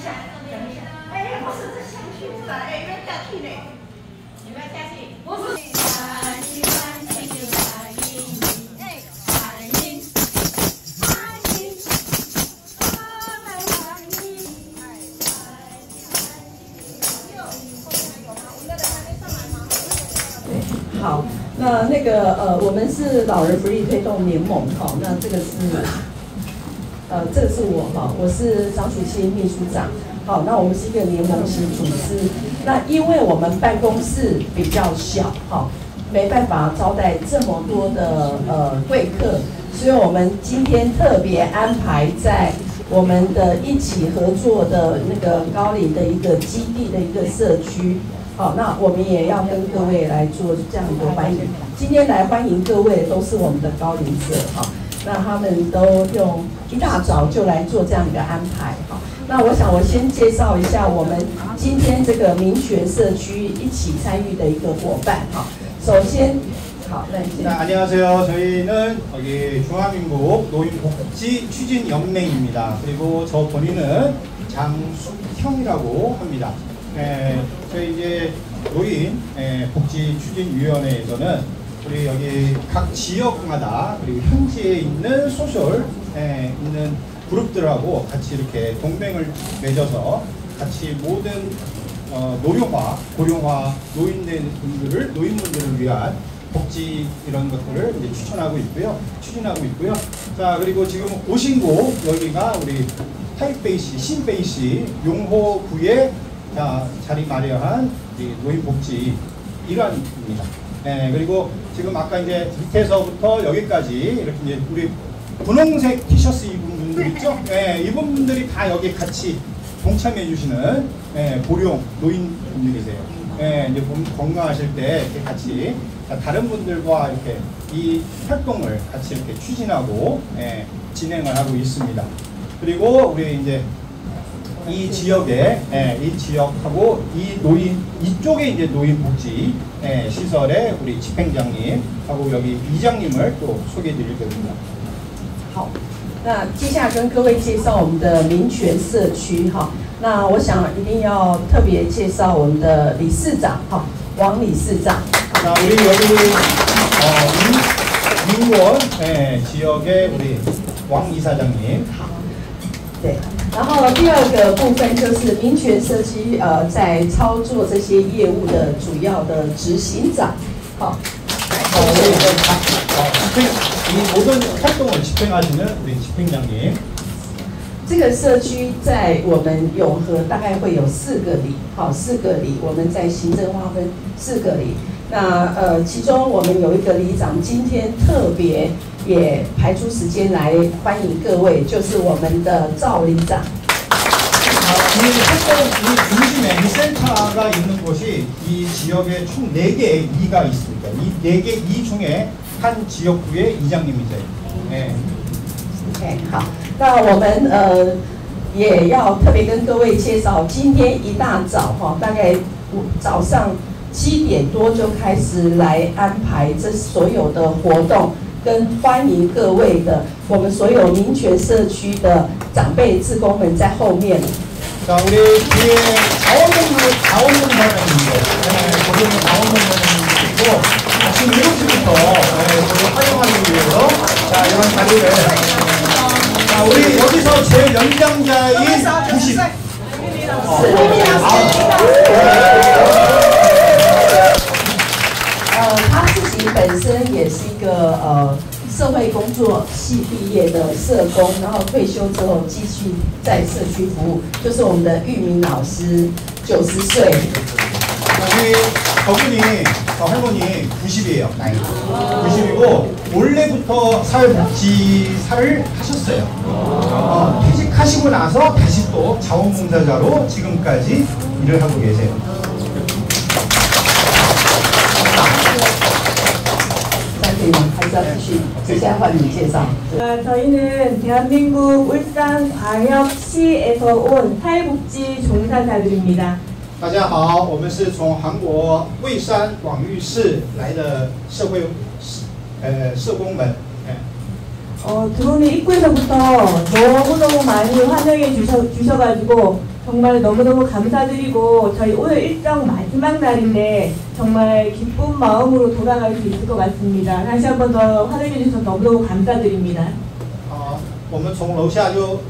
下，等一下。哎，不是，这下去不然，哎，要下去呢。你们下去？不是。好，我们是老人福利推动联盟，哈，那这个是我哈，我是张淑清秘书长，好，那我们是一个联盟型组织，那因为我们办公室比较小，哈，没办法招待这么多的贵客，所以我们今天特别安排在我们的一起合作的那个高龄的一个基地的一个社区。好，那我们也要跟各位来做这样的欢迎。今天来欢迎各位都是我们的高龄者，哈，那他们都用一大早就来做这样一个安排，哈。那我想我先介绍一下我们今天这个民权社区一起参与的一个伙伴，哈。首先，好，那先。안녕하세요. 저희는 여기 중화민국 노인복지 추진연맹입니다. 그리고 저 본인은 장숙형이라고 합니다. 저희 이제 노인 복지 추진위원회에서는 우리 여기 각 지역마다 그리고 현지에 있는 소셜 있는 그룹들하고 같이 이렇게 동맹을 맺어서 같이 모든 노령화, 고령화 노인분들을 위한 복지 이런 것들을 이제 추진하고 있고요. 자, 그리고 지금 오신 곳 여기가 우리 타이베이시, 신베이시 용호구의 자리 마련한 노인복지 일환입니다. 그리고 지금 아까 이제 밑에서부터 여기까지 이렇게 이제 우리 분홍색 티셔츠 입은 분들 있죠? 이분 분들이 다 여기 같이 동참해 주시는 고령 노인분들이세요. 이제 건강하실 때 이렇게 같이 다른 분들과 이렇게 이 활동을 같이 이렇게 추진하고 진행을 하고 있습니다. 그리고 우리 이제 이 지역하고 이 이쪽에 이제 노인복지 시설의 우리 집행장님하고 여기 이장님을 또 소개해드릴 겁니다. 好，那接下来跟各位介绍我们的民权社区哈。那我想一定要特别介绍我们的理事长哈，王理事长。 자, 우리 여기 민원 지역의 우리 왕 이사장님. 对，然后第二个部分就是民权社区在操作这些业务的主要的执行长，好，이 모든 활동을 집행하시는 우리 집행장님. 这个社区在我们永和大概会有4个里，好，4个里，我们在行政划分4个里。那其中我们有一个里长，今天特别也排出时间来欢迎各位，就是我们的赵里长。 이 활동 이 중심에 이 센터가 있는 곳이 이 지역에 총 4개의 이가 있습니다. 이 4개 이 중에 한 지역구의 이장님이세요. 네. OK， 好，那我们也要特别跟各位介绍，今天一大早哈，大概早上7点多就开始来安排这所有的活动，跟欢迎各位的我们所有民权社区的长辈志工们在后面。 자, 우리 뒤에 자원봉사장님들, 고령 자원봉사장님들이고 아침 7시부터 활용하기 위해서 자, 이런 자리를 자, 우리 여기서 제일 연장자인 90.他自己本身也是一个社会工作系毕业的社工，然后退休之后继续在社区服务，就是我们的玉明老师，90岁。 우리 저분이 할머니 90이에요. 나이 90이고 원래부터 사회복지사를 하셨어요. 퇴직하시고 나서 다시 또 자원봉사자로 지금까지 일을 하고 계세요. 저희는 대한민국 울산광역시에서 온 사회복지 종사자들입니다. 大家好，我们是从韩国蔚山广域市来的社工们。 들어오는 입구에서부터 너무너무 많이 환영해 주셔가지고 정말 너무너무 감사드리고 저희 오늘 일정 마지막 날인데 정말 기쁜 마음으로 돌아갈 수 있을 것 같습니다. 다시 한 번 더 환영해 주셔서 너무너무 감사드립니다. 我们从楼下就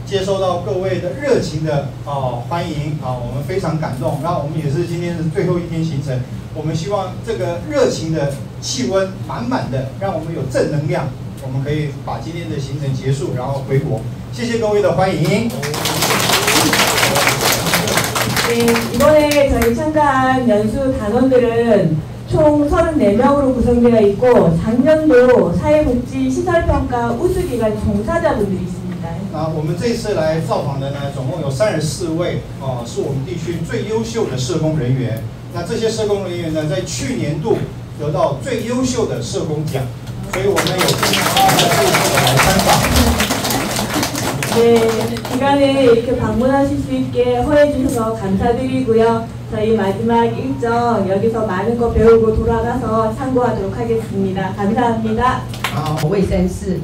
接受到各位的热情的欢迎我们非常感动。然后我们也是今天是最后一天行程，我们希望这个热情的气温满满的，让我们有正能量，我们可以把今天的行程结束，然后回国。谢谢各位的欢迎。 네, 이번에 저희 참가한 연수 단원들은 총 34명으로 구성되어 있고 작년도 사회복지 시설평가 우수기관 종사자분들이 있습니다. 我们这次来造访的呢，总共有34位是我们地区最优秀的社工人员。那这些社工人员呢，在去年度得到最优秀的社工奖，所以我们有幸来参访。 네, 기간에 이렇게 방문하실 수 있게 허해 주셔서 감사드리고요. 저희 마지막 일정 여기서 많은 거 배우고 돌아가서 참고하도록 하겠습니다. 감사합니다. 魏山市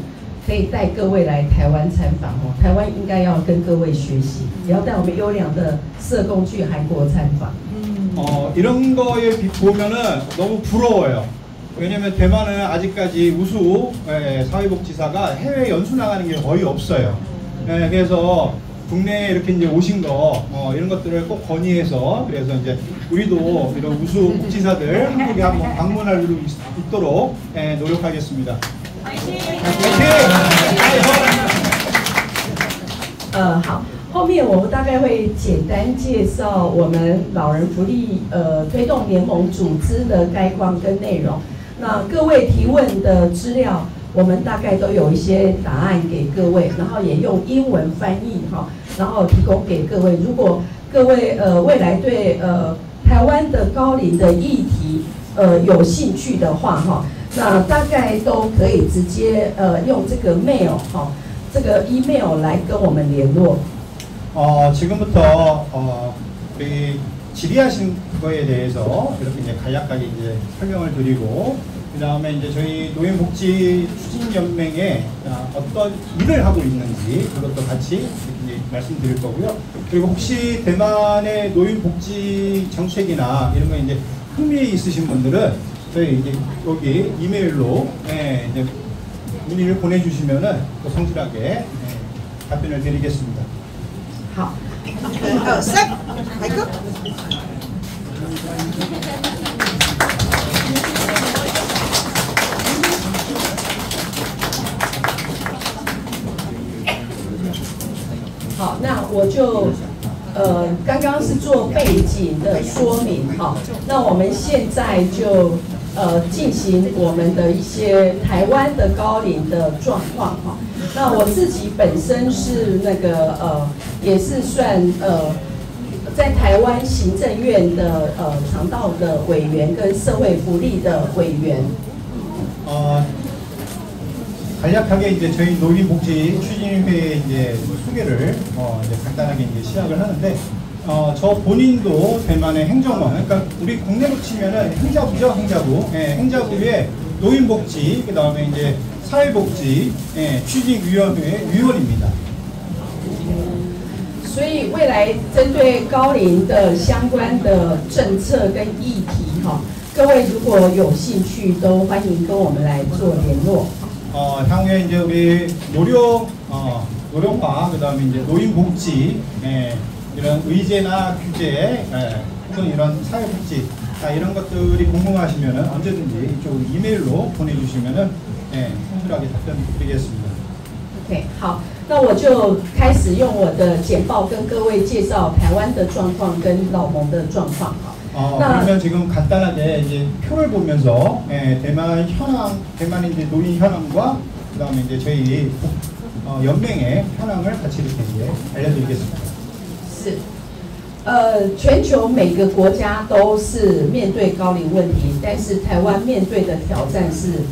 可以带各位来台湾参访哦，台湾应该要跟各位学习，也要带我们优良的社工去韩国参访。 이런 거에 보면은 너무 부러워요. 왜냐면 대만은 아직까지 우수 사회복지사가 해외 연수 나가는 게 거의 없어요. 그래서 국내에 이렇게 이제 오신 거 이런 것들을 꼭 건의해서 그래서 이제 우리도 이런 우수 복지사들 한국에 한번 방문할 수 있도록 노력하겠습니다. 화이팅! 好，后面我们大概会简单介绍我们老人福利推动联盟组织的概况跟内容。那各位提问的资料，我们大概都有一些答案给各位，然后也用英文翻译哈，然后提供给各位。如果各位未来对台湾的高龄的议题有兴趣的话哈，那大概都可以直接用这个 mail 哈。 这个 email 来跟我们联络。 지금부터 우리 질의하신 거에 대해서 이렇게 이제 간략하게 이제 설명을 드리고 그 다음에 이제 저희 노인복지 추진연맹에 어떤 일을 하고 있는지 그것도 같이 이제 말씀드릴 거고요. 그리고 혹시 대만의 노인복지 정책이나 이런 거 이제 흥미 있으신 분들은 저희 이제 여기 이메일로 이제 문의를 보내주시면은 또 성실하게 답변을 드리겠습니다. 好。 마이크. 好，那我就刚刚是做背景的说明哈，那我们现在就进行我们的一些台湾的高龄的状况哈。那我自己本身是那个也是算在台湾行政院的肠道的委员跟社会福利的委员。 간략하게 이제 저희 노인복지 추진회 이제 소개를 이제 간단하게 이제 시작을 하는데 저 본인도 대만의 행정원, 그러니까 우리 국내로 치면은 행자부죠, 행자부. 행자부의 노인복지, 그 다음에 이제 사회복지 추진위원회 위원입니다. 所以未来针对高龄的相关的政策跟议题哈，各位如果有兴趣，都欢迎跟我们来做联络。 향후에 이제 우리 노령화, 그 다음에 이제 노인복지, 이런 의제나 규제, 혹은 이런 사회복지, 이런 것들이 궁금하시면은 언제든지 이쪽 이메일로 보내주시면은 성실하게 답변 드리겠습니다. OK， 好，那我就开始用我的简报跟各位介绍台湾的状况跟老盟的状况哈。 그러면 지금 간단하게 이제 표를 보면서 대만 현황, 대만 이제 노인 현황과 그 다음에 이제 저희 연맹의 현황을 같이 이렇게 이제 알려드리겠습니다. 是，全球每个国家都是面对高龄问题，但是台湾面对的挑战是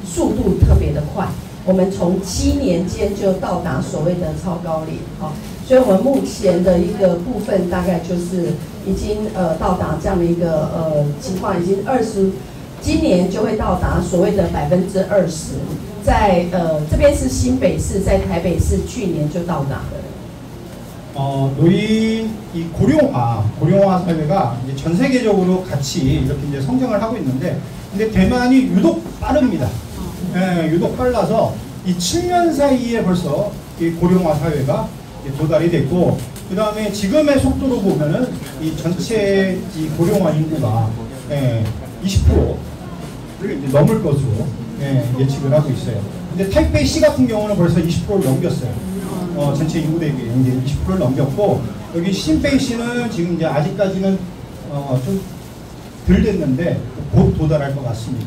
速度特别的快。我们从7年间就到达所谓的超高龄，好。 所以我们目前的一个部分大概就是已经到达这样的一个情况，已经今年就会到达所谓的20%，在这边是新北市，在台北市去年就到达了。 노인 이 고령화 사회가 이제 전 세계적으로 같이 이렇게 이제 성장을 하고 있는데, 근데 대만이 유독 빠릅니다. 예, 유독 빨라서 이 7년 사이에 벌써 이 고령화 사회가 도달이 됐고, 그 다음에 지금의 속도로 보면은 이 전체 이 고령화 인구가 20%를 이제 넘을 것으로 예측을 하고 있어요. 근데 타이페이시 같은 경우는 벌써 20%를 넘겼어요. 전체 인구 대비 이제 20%를 넘겼고, 여기 신베이시는 지금 이제 아직까지는 좀 덜 됐는데 곧 도달할 것 같습니다.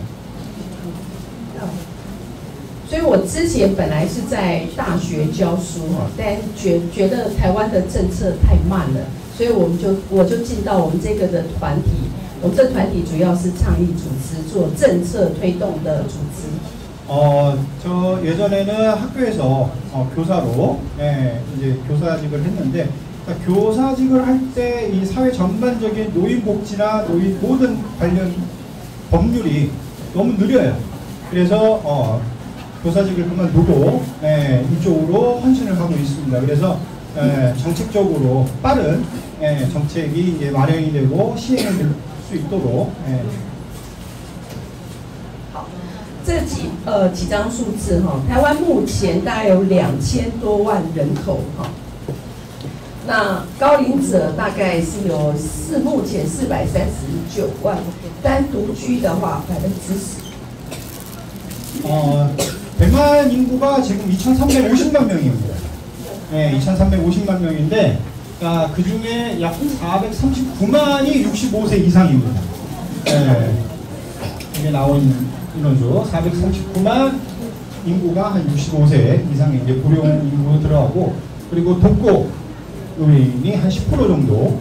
所以我之前本来是在大学教书哈，但觉得台湾的政策太慢了，所以我就进到我们这个的团体。我们这团体主要是倡议组织，做政策推动的组织。 저 예전에는 학교에서 교사로 이제 교사직을 했는데, 그러니까 교사직을 할 때 이 사회 전반적인 노인 복지나 노인 모든 관련 법률이 너무 느려요. 그래서 교사직을 그만두고 이쪽으로 헌신을 하고 있습니다. 그래서 정책적으로 빠른 정책이 이제 마련이 되고 시행이 될 수 있도록 这几张数字哈，台湾目前大概有2000多万人口哈，那高龄者大概是有目前439万，单独居的话10%。 대만 인구가 지금 2,350만 명입니다. 2,350만 명인데, 그 중에 약 439만이 65세 이상입니다. 이게 나온 인원수 439만 인구가 한 65세 이상의 이제 고령 인구로 들어가고, 그리고 독거 노인이 한 10% 정도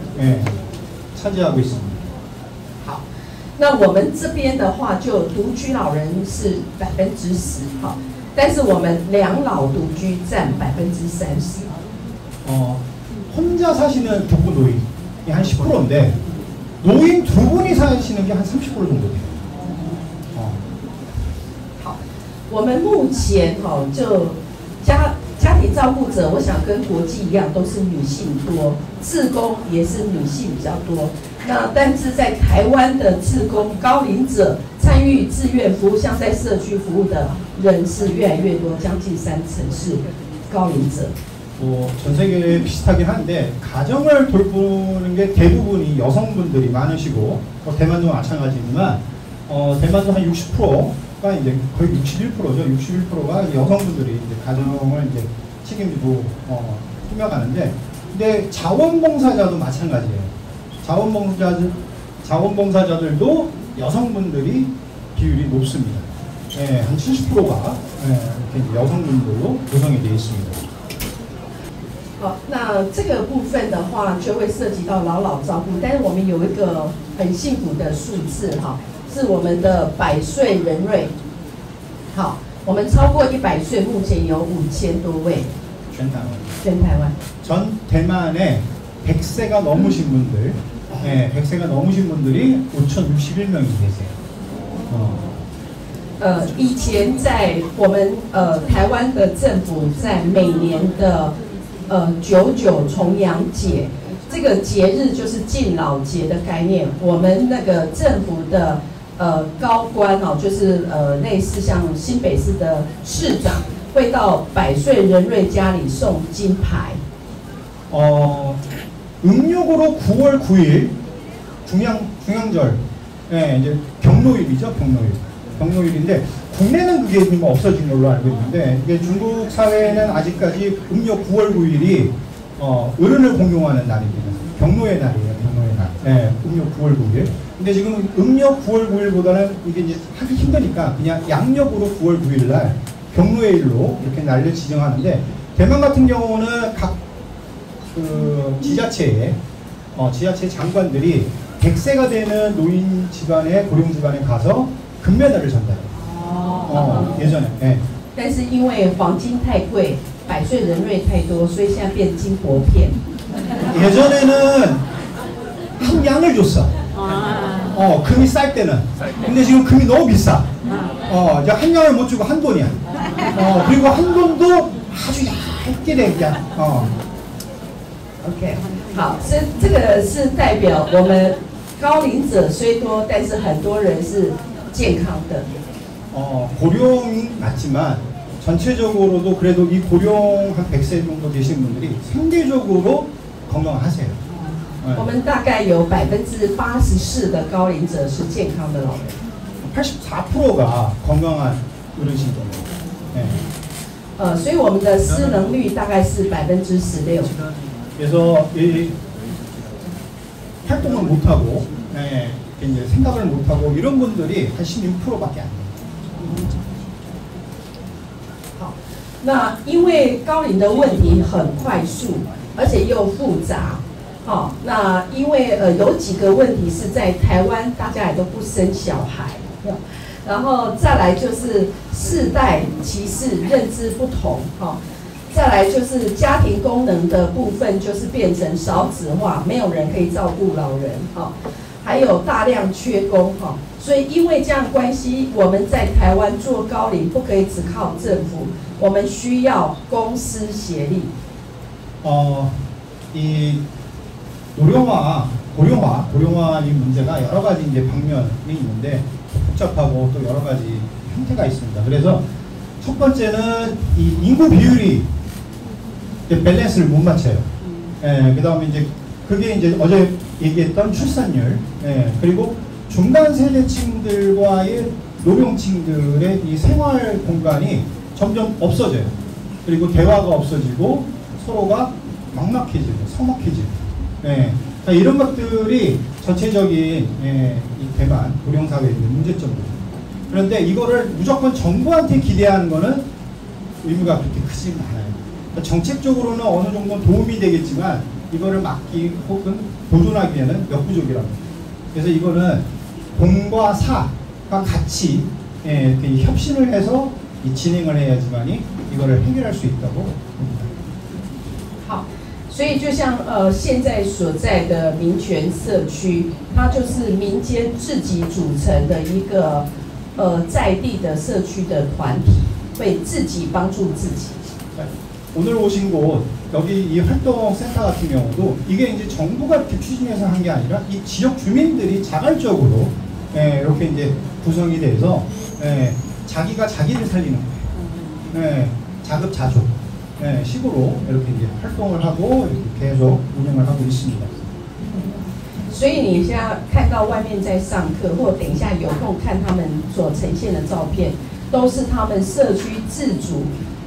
차지하고 있습니다. 好，那我们这边的话，就独居老人是10%，好，但是我们两老独居占30%。 혼자 사시는 독거 노인이 한 10%인데, 노인 두 분이 사시는 게 한 30% 정도 돼요. 我们目前就家庭照顾者，我想跟国际一样都是女性多，志工也是女性比较多。那但是在台湾的志工高龄者参与志愿服务，像在社区服务的人是越来越多，将近30%是高龄者。 전 세계 비슷하긴 한데, 가정을 돌보는 게 대부분이 여성분들이 많으시고, 대만도 마찬가지지만 대만도 한 60%가 이제 거의 61%죠. 61%가 여성분들이 이제 가정을 이제 책임지고 꾸며가는데, 근데 자원봉사자도 마찬가지예요. 자원봉사자들도 여성분들이 비율이 높습니다. 한 70%가 이렇게 여성분들로 구성이 되어 있습니다. 好，那这个部分的话就会涉及到老照顾，但是我们有一个很幸福的数字哈，是我们的100岁人瑞。好，我们超過100岁，目前有5000多位。全台湾。全台湾。 전 대만에 100세가 넘으신 분들, 100세가 넘으신 분들이 5,061명이 계세요. 以前在我们台湾的政府在每年的99重阳节，这个节日就是敬老节的概念。我们那个政府的高官就是类似像新北市的市长，会到100岁人瑞家里送金牌。 음력으로 9월 9일 중양절, 이제 경로일이죠, 경로일인데, 국내는 그게 지금 없어진 걸로 알고 있는데, 이게 중국 사회는 아직까지 음력 9월 9일이 어른을 공용하는 날입니다. 경로의 날이에요, 경로의 날. 음력 9월 9일. 근데 지금 음력 9월 9일보다는 이게 이제 하기 힘드니까 그냥 양력으로 9월 9일 날 경로의 일로 이렇게 날을 지정하는데, 대만 같은 경우는 각 지자체 장관들이 100세가 되는 노인 집안에, 고령 집안에 가서 금메달을 전달해요. 예전에. 但是因为黄金太贵，100岁人瑞太多，所以现在变金箔片。 예전에는 한 양을 줬어. 금이 쌀 때는. 근데 지금 금이 너무 비싸. 이제 한 양을 못 주고 한 돈이야. 그리고 한 돈도 아주 얇게 돼, 그냥. OK， 好，这个是代表我们高龄者虽多，但是很多人是健康的。 고령이 맞지만 전체적으로도 그래도 이 고령 한 100세 정도 되신 분들이 상대적으로 건강하세요. 我们大概有84%的高龄者是健康的老人。 84%가 건강한 어르신들이에요. 네. 所以我们的失能率大概是16%。 그래서 이 활동을 못하고, 네, 이제 생각을 못하고 이런 분들이 한 16%밖에 안 돼요. 好，那因为高龄的问题很快速，而且又复杂。 好，那因为有几个问题是在台湾大家也都不生小孩，然后再来就是世代歧视、认知不同，哈，再来就是家庭功能的部分就是变成少子化，没有人可以照顾老人，哈，还有大量缺工，哈，所以因为这样关系，我们在台湾做高龄不可以只靠政府，我们需要公私协力。이 고령화 이 문제가 여러 가지 이제 방면이 있는데 복잡하고 또 여러 가지 형태가 있습니다. 그래서 첫 번째는 이 인구 비율이 밸런스를 못 맞춰요. 예, 그다음에 이제 그게 이제 어제 얘기했던 출산율, 예, 그리고 중간 세대층들과의 노령층들의 이 생활 공간이 점점 없어져요. 그리고 대화가 없어지고 서로가 막막해지고 서먹해지고. 네, 이런 것들이 전체적인 이 대만 고령사회의 문제점입니다. 그런데 이거를 무조건 정부한테 기대하는 거는 의미가 그렇게 크지 않아요. 그러니까 정책적으로는 어느 정도 도움이 되겠지만 이거를 막기 혹은 보존하기에는 역부족이랍니다. 그래서 이거는 공과 사가 같이 협신을 해서 진행을 해야지만이 이거를 해결할 수 있다고 봅니다. 好。 所以就像现在所在的民权社区，它就是民间自己组成的一个在地的社区的团体，会自己帮助自己。 오늘 오신 곳 여기 이 활동센터 같은 경우도 이게 이제 정부가 이렇게 추진해서 한 게 아니라 이 지역 주민들이 자발적으로 이렇게 이제 구성이 돼서 자기가 자기를 살리는 거예요. 자급자족. 식으로 이렇게 이제 활동을 하고 이렇게 계속 운영을 하고 있습니다. 所以你现在看到外面在上课，或等一下有空看他们所呈现的照片，都是他们社区自主，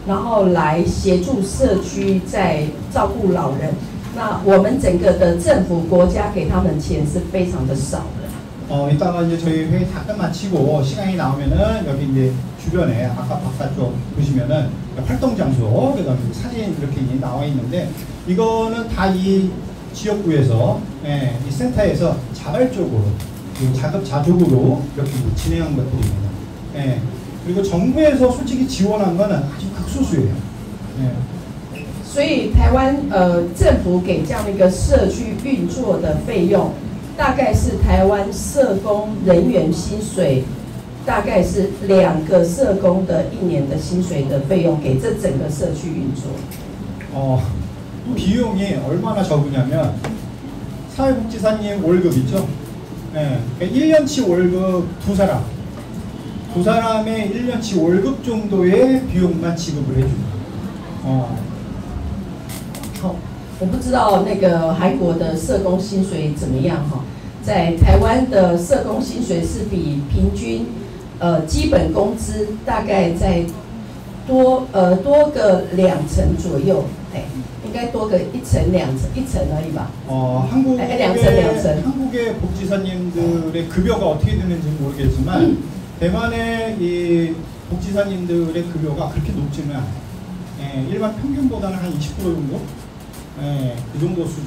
然后来协助社区在照顾老人。那我们整个的政府国家给他们钱是非常的少的。 이따가 이제 저희 회의 잠깐 마치고 시간이 나오면은 여기 이제 주변에 아까 바깥쪽 보시면은 활동 장소 그다음에 사진 이렇게 나와 있는데 이거는 다 이 지역구에서 이 센터에서 자발적으로 자급자족으로 이렇게 진행한 것들입니다. 그리고 정부에서 솔직히 지원한 거는 아주 극소수예요. 所以台湾政府给这样的一个社区运作的费用。 大概是台湾社工人员薪水，大概是2个社工的1年的薪水的费用给这整个社区运作。비용이 얼마나 적으냐면 사회복지사님 월급 있죠? 네, 1년치 월급 두 사람의 1년치 월급 정도의 비용만 지급을 해줍니다. 我不知道那个韩国的社工薪水怎么样哈，在台湾的社工薪水是比平均基本工资大概在多个2成左右，应该多个1成2成1成而已吧。2成。 한국의 복지사님들의 급여가 어떻게 되는지 모르겠지만 대만의 이 복지사님들의 급여가 그렇게 높지는 않아요. 일반 평균보다는 한 20% 정도. 그 정도 수준.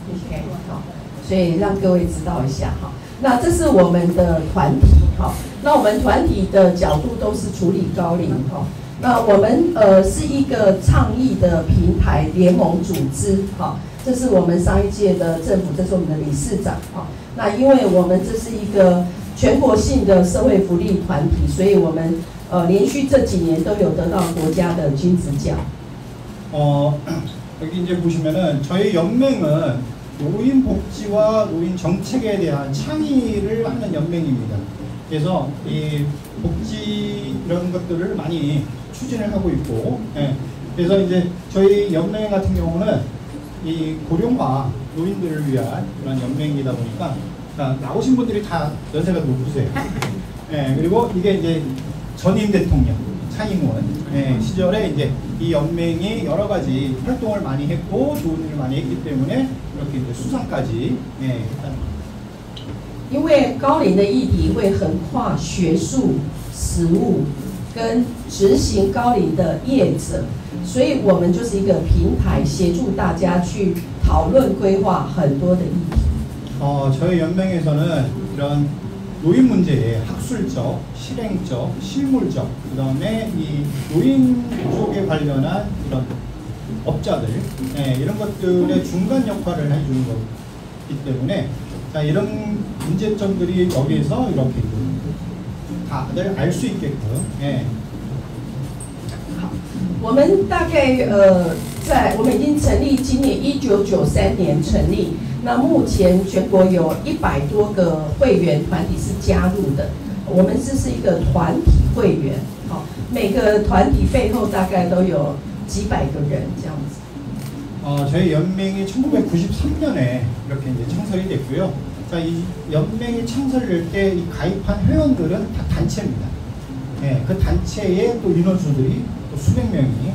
OK， 好，所以让各位知道一下哈。那这是我们的团体哈，那我们团体的角度都是处理高龄哈。那我们是一个倡议的平台联盟组织哈，这是我们上一届的政府，这是我们的理事长哈。那因为我们这是一个全国性的社会福利团体，所以我们連續這幾年都有得到國家的金質獎。 여기 이제 보시면은 저희 연맹은 노인 복지와 노인 정책에 대한倡의를 하는 연맹입니다. 그래서 이 복지 이런 것들을 많이 추진을 하고 있고, 예. 그래서 이제 저희 연맹 같은 경우는 이 고령화 노인들을 위한 그런 연맹이다 보니까 나오신 분들이 다 연세가 높으세요. 예. 그리고 이게 이제 전임 대통령蔡英文시절에 이제 이 연맹이 여러 가지 활동을 많이 했고 좋은 일을 많이 했기 때문에 이렇게 이제 수상까지 했다는 겁니다. 因为高龄的议题会横跨学术、实务跟执行高龄的业者，所以我们就是一个平台，协助大家去讨论规划很多的议题。 저희 연맹에서는 이런 노인 문제의 학술적, 실행적, 실물적, 그 다음에 이 노인 쪽에 관련한 이런 업자들, 이런 것들의 중간 역할을 해주는 거기 때문에 자, 이런 문제점들이 여기에서 이렇게 다들 알 수 있게끔. 我们大概我们已经成立，今年1993年成立。 那目前全国有100多个会员团体是加入的，我们这是一个团体会员，好，每个团体背后大概都有几百个人这样子。 저희 연맹이 1993년에 이렇게 이제 창설이 됐고요. 자, 이 연맹이 창설될 때 이 가입한 회원들은 다 단체입니다. 그 단체에 또 인원수들이 또 수백 명이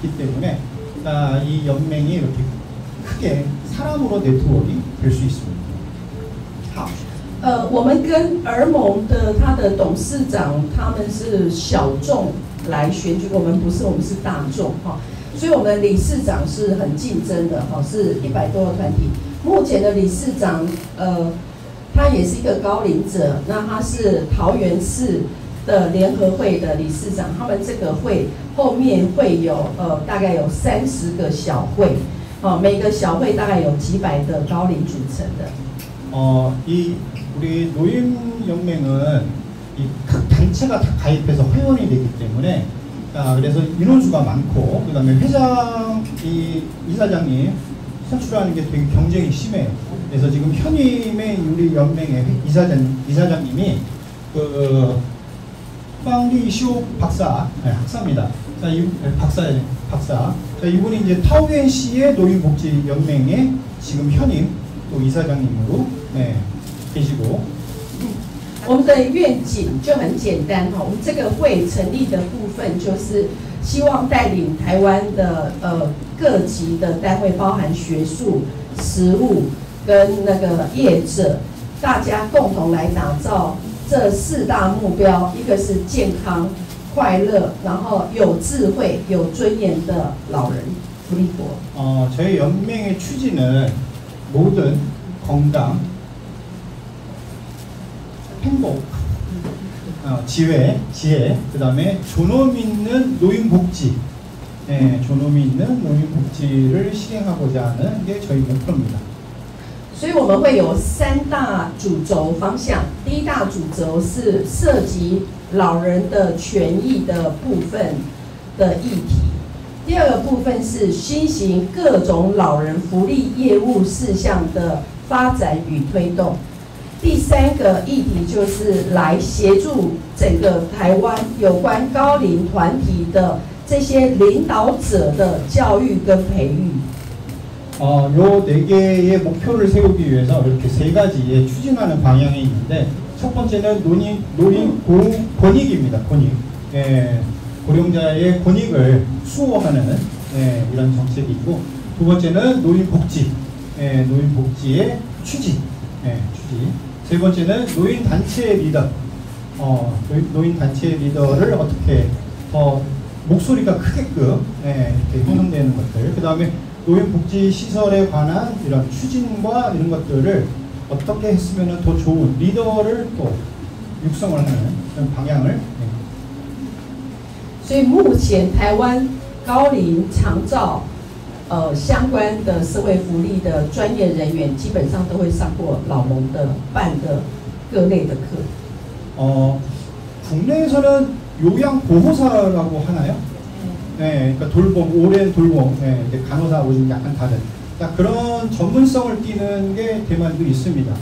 있기 때문에 이 연맹이 이렇게 크게 사람으로 네트워크가 될 수 있습니다. 好，我们跟儿盟的他的董事长他们是小众来选举，我们不是，我们是大众哈，所以我们理事长是很竞争的哈，是100多个团体。目前的理事长他也是一个高龄者，那他是桃园市的联合会的理事长，他们这个会后面会有大概有30个小会。 每个小会大概有几百的高龄组成的。이 우리 노인 연맹은 이 각 단체가 다 가입해서 회원이 되기 때문에 그래서 인원수가 많고 그다음에 회장 이사장님 선출하는 게 되게 경쟁이 심해요. 그래서 지금 현임의 우리 연맹의 이사장님이 황리쇼 박사 학사입니다. 자, 박사. 자, 이분이 이제 타오엔시의 노인복지연맹의 지금 현임 또 이사장님으로 계시고. 我们的愿景就很简单哈，我们这个会成立的部分就是希望带领台湾的各级的单位，包含学术、实务跟那个业者，大家共同来打造这4大目标，一个是健康。 快乐，然后有智慧、有尊严的老人福利国。저희 연맹의 취지는 모든 건강, 행복, 지혜, 그다음에 존엄 있는 노인 복지, 존엄이 있는 노인 복지를 실행하고자 하는 게 저희 목표입니다. 所以我们会有3大主轴方向。第一大主轴是涉及老人的权益的部分的议题。第2个部分是新型各种老人福利业务事项的发展与推动。第3个议题就是来协助整个台湾有关高龄团体的这些领导者的教育跟培育。 요 4개의 목표를 세우기 위해서 이렇게 3가지의 추진하는 방향이 있는데 첫 번째는 노인 권익입니다. 권익. 고령자의 권익을 수호하는 이런 정책이 있고 두 번째는 노인 복지. 노인 복지의 추진. 세 번째는 노인 단체 리더. 노인 단체 리더를 어떻게 더 목소리가 크게끔 이렇게 형성되는 것들. 그 다음에 노인 복지 시설에 관한 이런 추진과 이런 것들을 어떻게 했으면 더 좋은 리더를 또 육성을 하는 그런 방향을. 所以目前台湾高龄长照相关的社会福利的专业人员，基本上都会上过老盟的办的各类的课。 국내에서는 요양보호사라고 하나요? 예, 그러니까 돌봄, 오랜 돌봄, 예, 이제 간호사하고 좀 약간 다른 그런 전문성을 띠는 게 대만도 있습니다.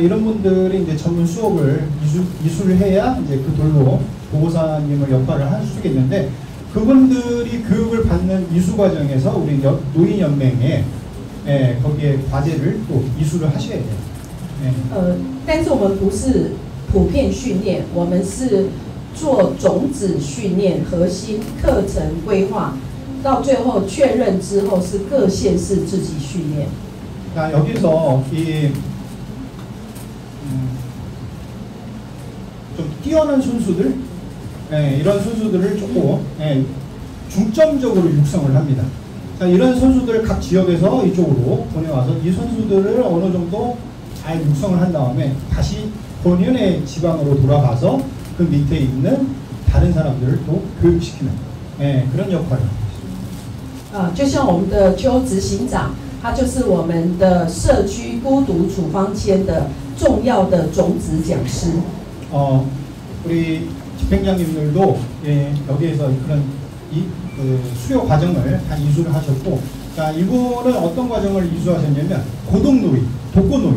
이런 분들이 이제 전문 수업을 이수를 해야 이제 그 돌봄 보호사님의 역할을 할 수 있겠는데 그분들이 교육을 받는 이수 과정에서 우리 노인연맹에 거기에 과제를 또 이수를 하셔야 돼요. 但是我们不是普遍训练，我们是做种子训练、核心课程规划，到最后确认之后是各县市自己训练。 자, 여기서 좀 뛰어난 선수들, 이런 선수들을 조금 중점적으로 육성을 합니다. 자, 이런 선수들을 각 지역에서 이쪽으로 보내와서 이 선수들을 어느 정도 잘 육성을 한 다음에 다시 본연의 지방으로 돌아가서 그 밑에 있는 다른 사람들을 또 교육시키는 그런 역할을 하고 있습니다. 就像我们的邱执行长，他就是我们的社区孤独处方签的重要的种子讲师。 우리 집행장님들도 여기에서 그런 수료 과정을 다 이수를 하셨고, 자, 이분은 어떤 과정을 이수하셨냐면 고독놀이, 독거놀이,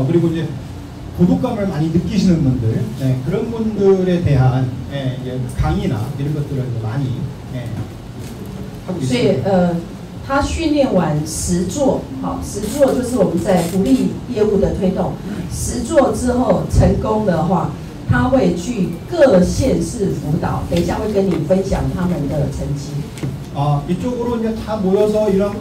그리고 이제 고독감을 많이 느끼시는 분들, 그런 분들에 대한 강의나 이런 것들을 많이 하고 所以 있습니다. 他训练完实作，好，实作就是我们在福利业务的推动。实作之后成功的话，他会去各县市辅导。等一下会跟你分享他们的成绩。 이쪽으로 이제 다 모여서 이런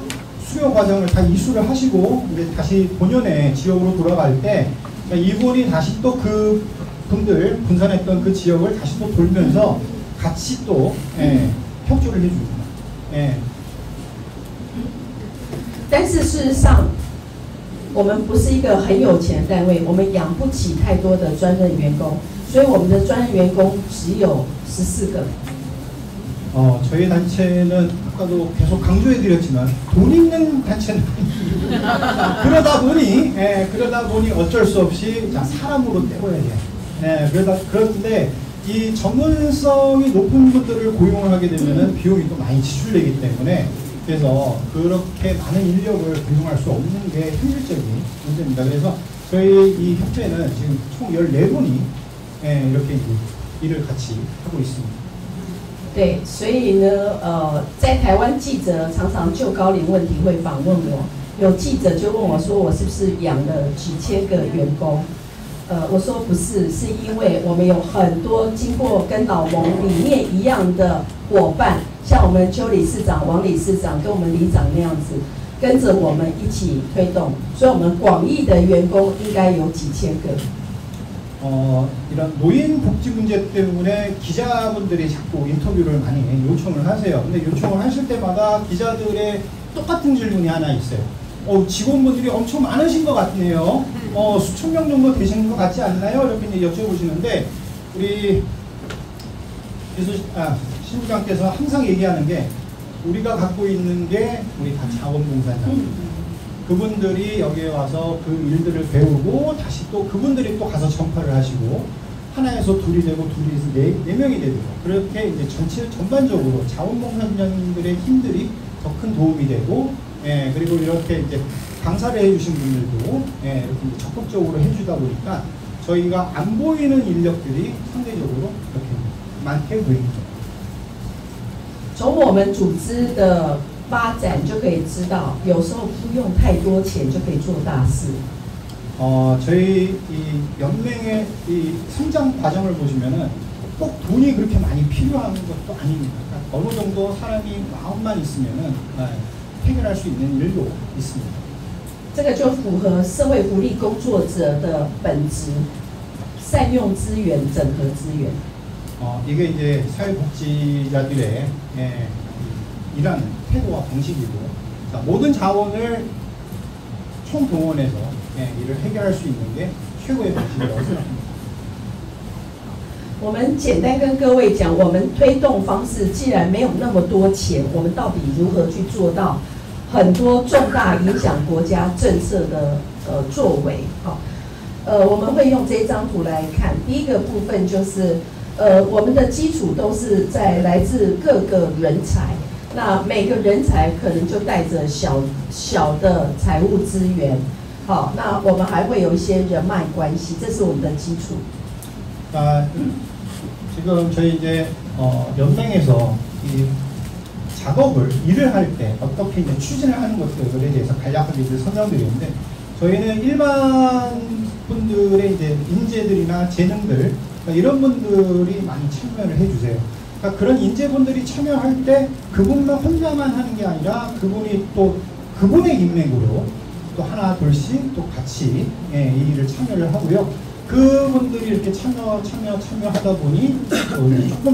수료 과정을 다 이수를 하시고 이제 다시 본연의 지역으로 돌아갈 때 이분이 다시 또 그 분들 분산했던 그 지역을 다시 또 돌면서 같이 또 협조를 해줍니다. 但是事实上，我们不是一个很有钱的单位，我们养不起太多的专任员工，所以我们的专任员工只有14个。 저희 단체는 아까도 계속 강조해드렸지만 돈 있는 단체는 그러다 보니 어쩔 수 없이 사람으로 때워야 돼요. 그런데 이 전문성이 높은 분들을 고용을 하게 되면은 비용이 또 많이 지출되기 때문에 그래서 그렇게 많은 인력을 고용할 수 없는 게 현실적인 문제입니다. 그래서 저희 이 협회는 지금 총 14분이 이렇게 이제 일을 같이 하고 있습니다. 对，所以呢，在台湾记者常常就高龄问题会访问我，有记者就问我说，我是不是养了几千个员工？我说不是，是因为我们有很多经过跟老盟理念一样的伙伴，像我们邱理事长、王理事长跟我们里长那样子，跟着我们一起推动，所以我们广义的员工应该有几千个。 이런 노인 복지 문제 때문에 기자분들이 자꾸 인터뷰를 많이 요청을 하세요. 근데 요청을 하실 때마다 기자들의 똑같은 질문이 하나 있어요. 직원분들이 엄청 많으신 것 같네요. 수천 명 정도 되시는 것 같지 않나요? 이렇게 이제 여쭤보시는데 우리 신부장께서 항상 얘기하는 게 우리가 갖고 있는 게 우리 다 자원봉사자입니다. 그분들이 여기에 와서 그 일들을 배우고 다시 또 그분들이 또 가서 전파를 하시고 하나에서 둘이 되고 둘이서 네 명이 되고 그렇게 이제 전반적으로 자원봉사자님들의 힘들이 더 큰 도움이 되고 그리고 이렇게 이제 강사를 해주신 분들도 이렇게 적극적으로 해주다 보니까 저희가 안 보이는 인력들이 상대적으로 이렇게 많게 보입니다. 从我们组织的 发展就可以知道，有时候不用太多钱就可以做大事。 저희 이 연맹의 이 성장 과정을 보시면은 꼭 돈이 그렇게 많이 필요한 것도 아닙니다. 그러니까 어느 정도 사람이 마음만 있으면은 해결할 수 있는 일도 있습니다. 这个就符合社会福利工作者的本质，善用资源、整合资源。 이게 이제 사회복지자들의 일하는 태도와 방식이고 모든 자원을 총동원해서 일을 해결할 수 있는 게 최고의 방식이라고 생각합니다. 我们简单跟各位讲，我们推动方式既然没有那么多钱，我们到底如何去做到很多重大影响国家政策的作为？好，我们会用这张图来看。第一个部分就是我们的基础都是在来自各个人才，那每个人才可能就带着小的财务资源，好，那我们还会有一些人脉关系，这是我们的基础。지금 저희 이제 연맹에서 이 작업을 일을 할 때 어떻게 이제 추진을 하는 것들에 대해서 간략하게 이제 설명드리는데, 저희는 일반 분들의 이제 인재들이나 재능들, 그러니까 이런 분들이 많이 참여를 해주세요. 그러니까 그런 인재분들이 참여할 때 그분만 혼자만 하는 게 아니라 그분이 또 그분의 인맥으로 또 하나 둘씩 또 같이 이 일을 참여를 하고요. 그분들이 이렇게 참여하다 보니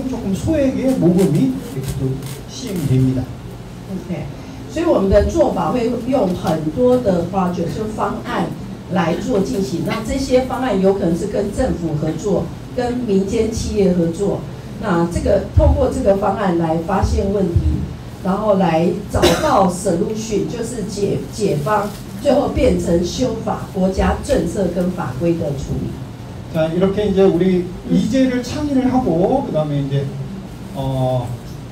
조금 소액의 모금이 이렇게 또 시행이 됩니다. OK， 所以我们的做法会用很多的 project 就方案来做进行。那这些方案有可能是跟政府合作，跟民间企业合作。那透过这个方案来发现问题，然后来找到 solution， 就是解方，最后变成修法国家政策跟法规的处理。 자, 이렇게 이제 우리 이제를 창의를 하고, 그 다음에 이제,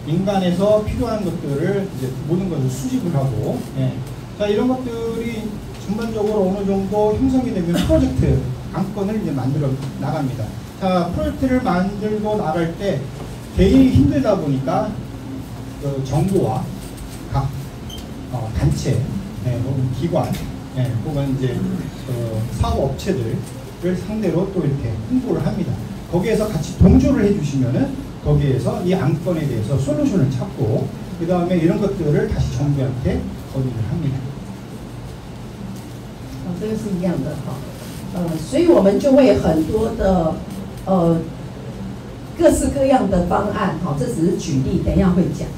민간에서 필요한 것들을 이제 모든 것을 수집을 하고, 예. 자, 이런 것들이 전반적으로 어느 정도 형성이 되면 프로젝트 안건을 이제 만들어 나갑니다. 자, 프로젝트를 만들고 나갈 때 개인이 힘들다 보니까 그 정부와 각 단체, 혹은 기관, 혹은 이제 사업업체들 를 상대로 또 이렇게 홍보를 합니다. 거기에서 같이 동조를 해주시면은 거기에서 이 안건에 대해서 솔루션을 찾고 그 다음에 이런 것들을 다시 정부한테 건의를 합니다. 这个是一样的哈，所以我们就会很多的各式各样的方案，好，这只是举例，等一下会讲。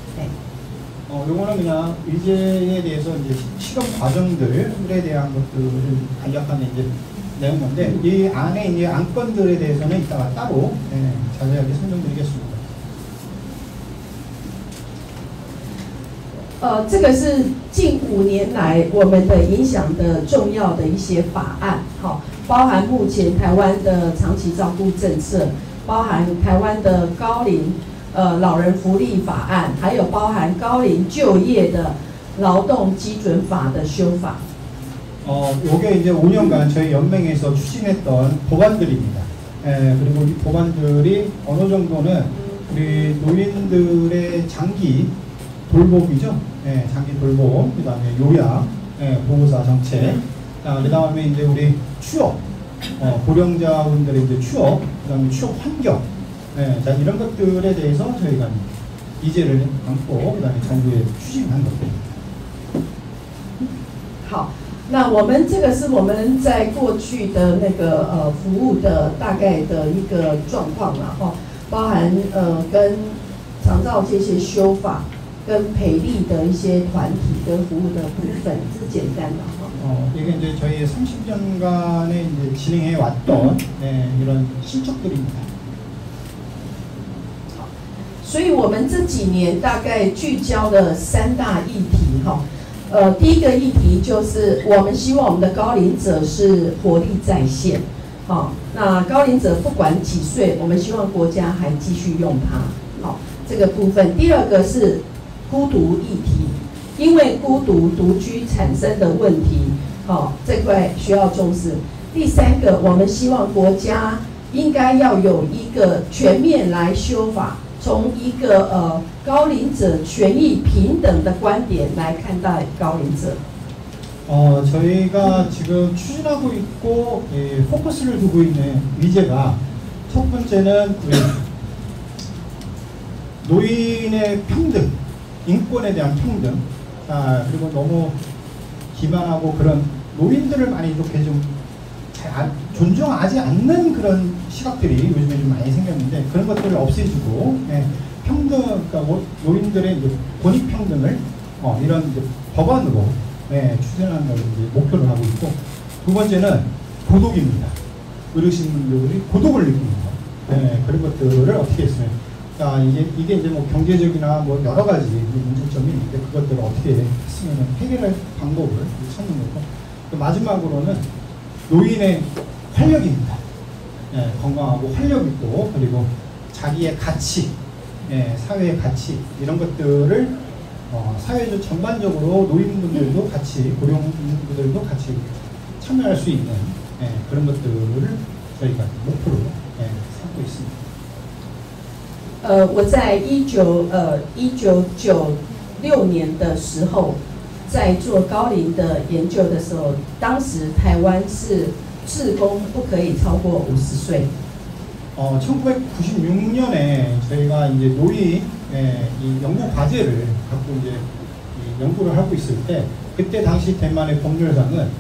요거는 그냥 의제에 대해서 이제 실험 과정들에 대한 것들을 간략한 이제 내용 건데, 이 안에 이제 안건들에 대해서는 이따가 따로 자세하게 설명드리겠습니다. 这个是近5年来我们的影响的重要的一些法案，好，包含目前台湾的长期照顾政策，包含台湾的高龄老人福利法案，还有包含高龄就业的劳动基准法的修法。 요게 이제 5년간 저희 연맹에서 추진했던 법안들입니다. 그리고 이 법안들이 어느 정도는 우리 노인들의 장기 돌봄이죠. 장기 돌봄, 그 다음에 요양, 보호사 정책, 그 다음에 이제 우리 취업, 고령자분들의 이제 취업, 그 다음에 취업 환경, 자, 이런 것들에 대해서 저희가 이제를 안고, 그 다음에 정부에 추진한 것들입니다. 好。 那我们这个是我们在过去的那个服务的大概的一个状况啦，哈，包含跟长照这些修法，跟培力的一些团体跟服务的部分，是简单的哈。이게 이제 저희 30년간에 이제 진행해 왔던 이런 실적들입니다. 好，所以我们这几年大概聚焦了3大议题哈。 第一个议题就是我们希望我们的高龄者是活力在线，好，那高龄者不管几岁，我们希望国家还继续用它，好，这个部分。第二个是孤独议题，因为独居产生的问题，好，这块需要重视。第三个，我们希望国家应该要有一个全面来修法。 从一个高龄者权益平等的观点来看待高龄者。 저희가 지금 추진하고 있고 포커스를 두고 있는 의제가 첫 번째는 우리 노인의 평등, 인권에 대한 평등, 그리고 너무 기만하고 그런 노인들을 많이 이렇게 좀 존중하지 않는 그런 시각들이 요즘에 좀 많이 생겼는데 그런 것들을 없애주고 평등, 그러니까 노인들의 이제 권익평등을 이런 이제 법안으로 추진하는 걸 이제 목표를 하고 있고, 두 번째는 고독입니다. 어르신분들이 고독을 느끼는 것, 그런 것들을 어떻게 했으면, 자 이게 이제 뭐 경제적이나 뭐 여러 가지 문제점이 있는데 그것들을 어떻게 했으면 해결할 방법을 찾는 거고, 또 마지막으로는 노인의 활력입니다. 건강하고 활력 있고, 그리고 자기의 가치, 사회의 가치 이런 것들을 사회적 전반적으로 노인분들도 같이 고령분들도 같이 참여할 수 있는 그런 것들을 저희가 목표로 삼고 있습니다. 我在1996年的时候，在做高龄的研究的时候，当时台湾是志工不可以超过50岁。 1996년에 저희가 이제 노인 이 연구 과제를 갖고 이제 연구를 하고 있을 때 그때 당시 대만의 법률상은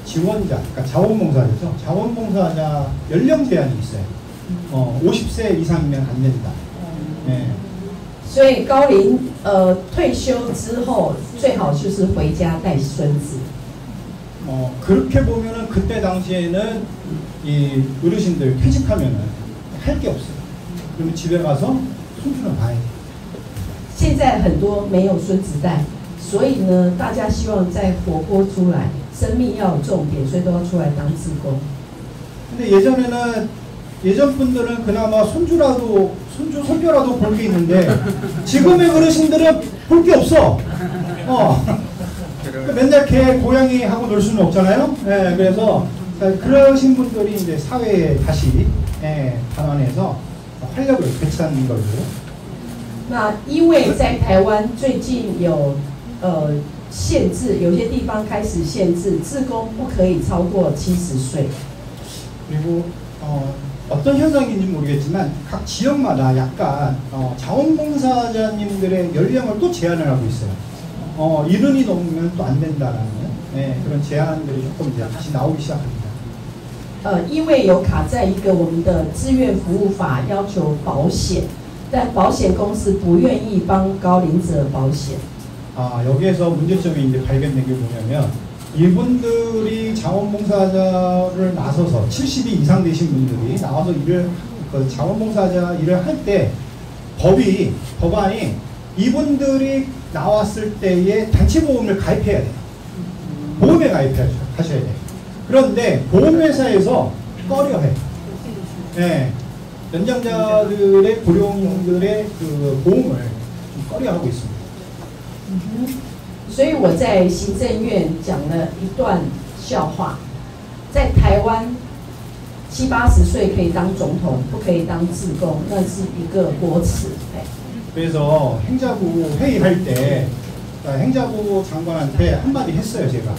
지원자, 그러니까 자원봉사자죠. 자원봉사자 연령 제한이 있어요. 50세 이상이면 안 된다. 所以高龄退休之后，最好就是回家带孙子。 그렇게 보면은 그때 당시에는 이 어르신들 퇴직하면은 할 게 없어요. 그러면 집에 가서 손주는 봐야 돼요. 现在很多没有孙子带，所以呢，大家希望再活泼出来，生命要有重点，所以都要出来当志工。 근데 예전 분들은 그나마 손주라도 손녀라도 볼 게 있는데 지금의 어르신들은 볼 게 없어. 맨날 개 고양이 하고 놀 수는 없잖아요. 그래서 그러신 분들이 이제 사회에 다시 반환해서 활력을 되찾는 걸로. 那因为在台湾最近有限制，有些地方开始限制，志工不可以超过70岁。 그리고 어떤 현상인지 모르겠지만 각 지역마다 약간 자원봉사자님들의 연령을 또 제한을 하고 있어요. 이른이 넘으면 또 안 된다라는 그런 제한들이 조금 이제 다시 나오기 시작합니다. 因为有卡在一个我们的志愿服务法要求保险，但保险公司不愿意帮高龄者保险。 여기에서 문제점이 이제 발견된 게 뭐냐면 이분들이 자원봉사자를 나서서 70이 이상 되신 분들이 나와서 자원봉사자 일을 할 때 법안이 이분들이 나왔을 때에 단체보험을 가입해야 돼요. 보험에 가입하셔야 돼요. 그런데 보험회사에서 꺼려해요. 연장자들의 고령들의 그 보험을 좀 꺼려하고 있습니다. 所以我在行政院讲了一段笑话，在台湾70、80岁可以当总统，不可以当志工，那是一个国耻。 그래서 행자부 회의할 때 행자부 장관한테 한마디 했어요. 제가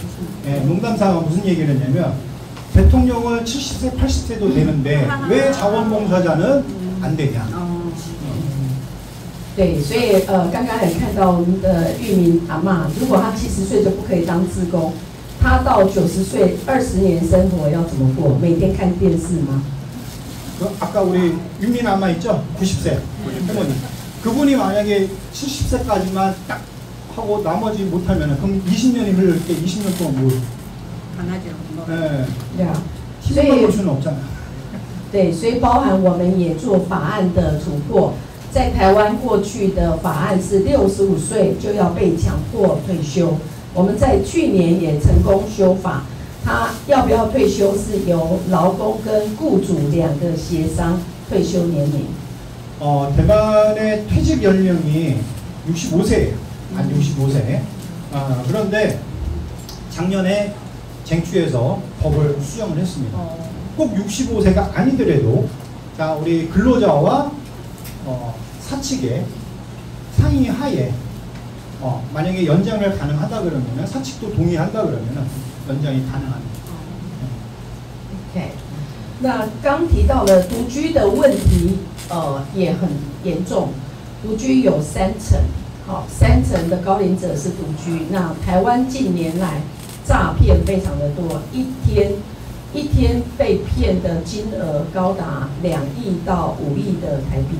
농담삼아 무슨 얘기를 했냐면 대통령은 70세 80세도 되는데 왜 자원봉사자는 안 되냐. 对，所以刚刚也看到我们的玉民阿嬷，如果她70岁就不可以当志工，她到90岁20年生活要怎么过？每天看电视吗？ 아까 우리 윤민 아마 있죠? 90세 할머니. 그분이 만약에 70세까지만 딱 하고 나머지 못하면 그럼 20년이 흘릴 때 20년 동안 뭘? 강하죠.所以 볼 수는 없잖아. 对，所以包含我们也做法案的突破。 在台湾过去的法案是65岁就要被强迫退休，我们在去年也成功修法，他要不要退休是由劳工跟雇主两个协商退休年龄。 대만의 퇴직 연령이 65세예요. 한 65세. 그런데 작년에 쟁취해서 법을 수정을 했습니다. 꼭 65세가 아니더라도 자 우리 근로자와 사측의 상의 하에 만약에 연장을 가능하다 그러면은 사측도 동의한다 그러면은 연장이 가능합니다. OK， 那刚提到了独居的问题，也很严重，独居有3成，好，3成的高龄者是独居。那台湾近年来诈骗非常的多，一天被骗的金额高达2亿到5亿的台币。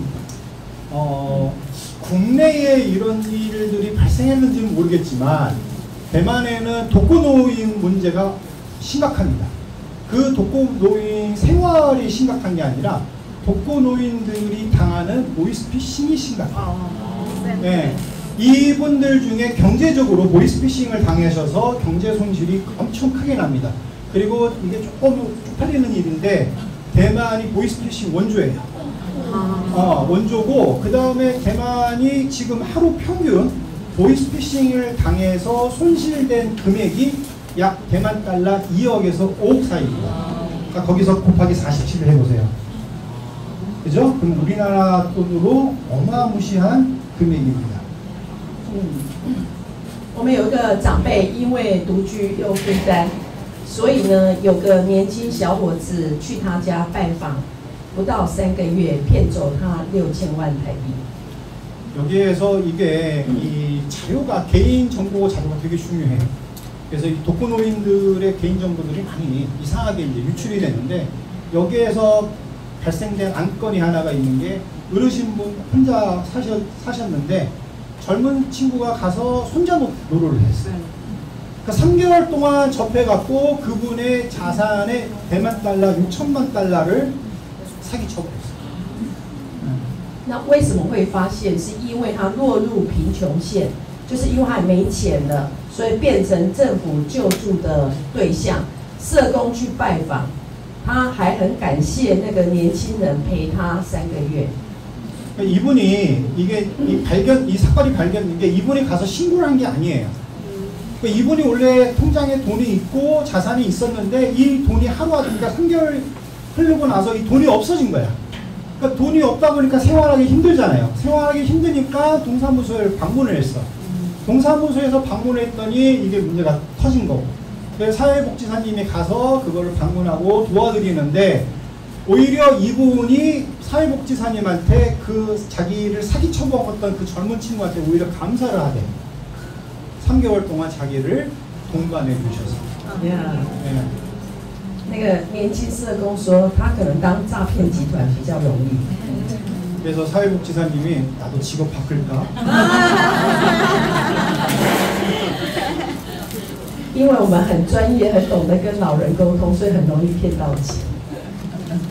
국내에 이런 일들이 발생했는지는 모르겠지만 대만에는 독거노인 문제가 심각합니다. 그 독거노인 생활이 심각한 게 아니라 독거노인들이 당하는 보이스피싱이 심각해요. 네, 이분들 중에 경제적으로 보이스피싱을 당하셔서 경제 손실이 엄청 크게 납니다. 그리고 이게 조금 쪽팔리는 일인데 대만이 보이스피싱 원조예요. 원조고, 그 다음에 대만이 지금 하루 평균 보이스피싱을 당해서 손실된 금액이 약 대만 달러 2억에서 5억 사이입니다. 그러니까 거기서 곱하기 47을 해보세요. 그죠? 그럼 우리나라 돈으로 어마무시한 금액입니다. 我们有一个长辈因为独居又孤单，所以呢，有个年轻小伙子去他家拜访，不到3个月骗走他6000万台币。 여기에서 이게 이 자료가 개인 정보 자료가 되게 중요해요. 그래서 이 독거노인들의 개인 정보들이 많이 이상하게 이제 유출이 되는데 여기에서 발생된 안건이 하나가 있는 게 어르신분 혼자 사셨는데 젊은 친구가 가서 손자 노릇을 했어요. 그러니까 3개월 동안 접해갖고 그분의 자산의 대만 달러 6천만 달러를 사기쳐버렸어요. 那为什么会发现？是因为他落入贫穷线，就是因为他没钱了，所以变成政府救助的对象。社工去拜访，他还很感谢那个年轻人陪他3个月。 이분이 이 사건이 발견된 게 이분이 가서 신고를 한 게 아니에요. 이분이 원래 통장에 돈이 있고 자산이 있었는데 이 돈이 그러니까 3개월 흐르고 나서 이 돈이 없어진 거야. 그러니까 돈이 없다 보니까 생활하기 힘들잖아요. 생활하기 힘드니까 동사무소에 방문을 했어. 동사무소에서 방문을 했더니 이게 문제가 터진 거고. 그래서 사회복지사님이 가서 그거를 방문하고 도와드리는데 오히려 이분이 사회복지사님한테 그 자기를 사기쳐먹었던 그 젊은 친구한테 오히려 감사를 하대. 3개월 동안 자기를 동반해 주셔서. Yeah. 那个年轻社工说，他可能当诈骗集团比较容易。 그래서 사회복지사님이 나도 직업 바꿀까? 因为我们很专业，很懂得跟老人沟通，所以很容易骗到钱。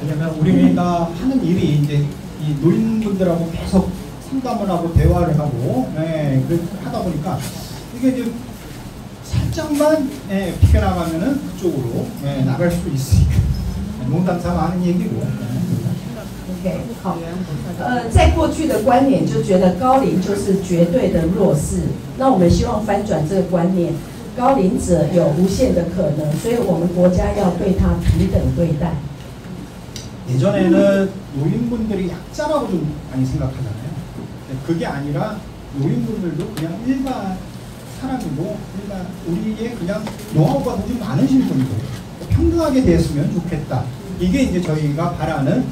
왜냐면 우리가 하는 일이 이제 이 노인분들하고 계속 상담을 하고 대화를 하고 하다 보니까 이게 이제 살짝만 비켜나가면은 그쪽으로 나갈 수 있으니까 농담삼아 하는 얘기고. OK， 好，在过去的观念就觉得高龄就是绝对的弱势，那我们希望翻转这个观念，高龄者有无限的可能，所以我们国家要对他平等对待。 예전에는 노인분들이 약자라고 좀 많이 생각하잖아요. 그게 아니라 노인분들도 그냥 일반 사람이고 일반 우리의 그냥 노하우가 좀 많으신 분들 평등하게 됐으면 좋겠다. 이게 이제 저희가 바라는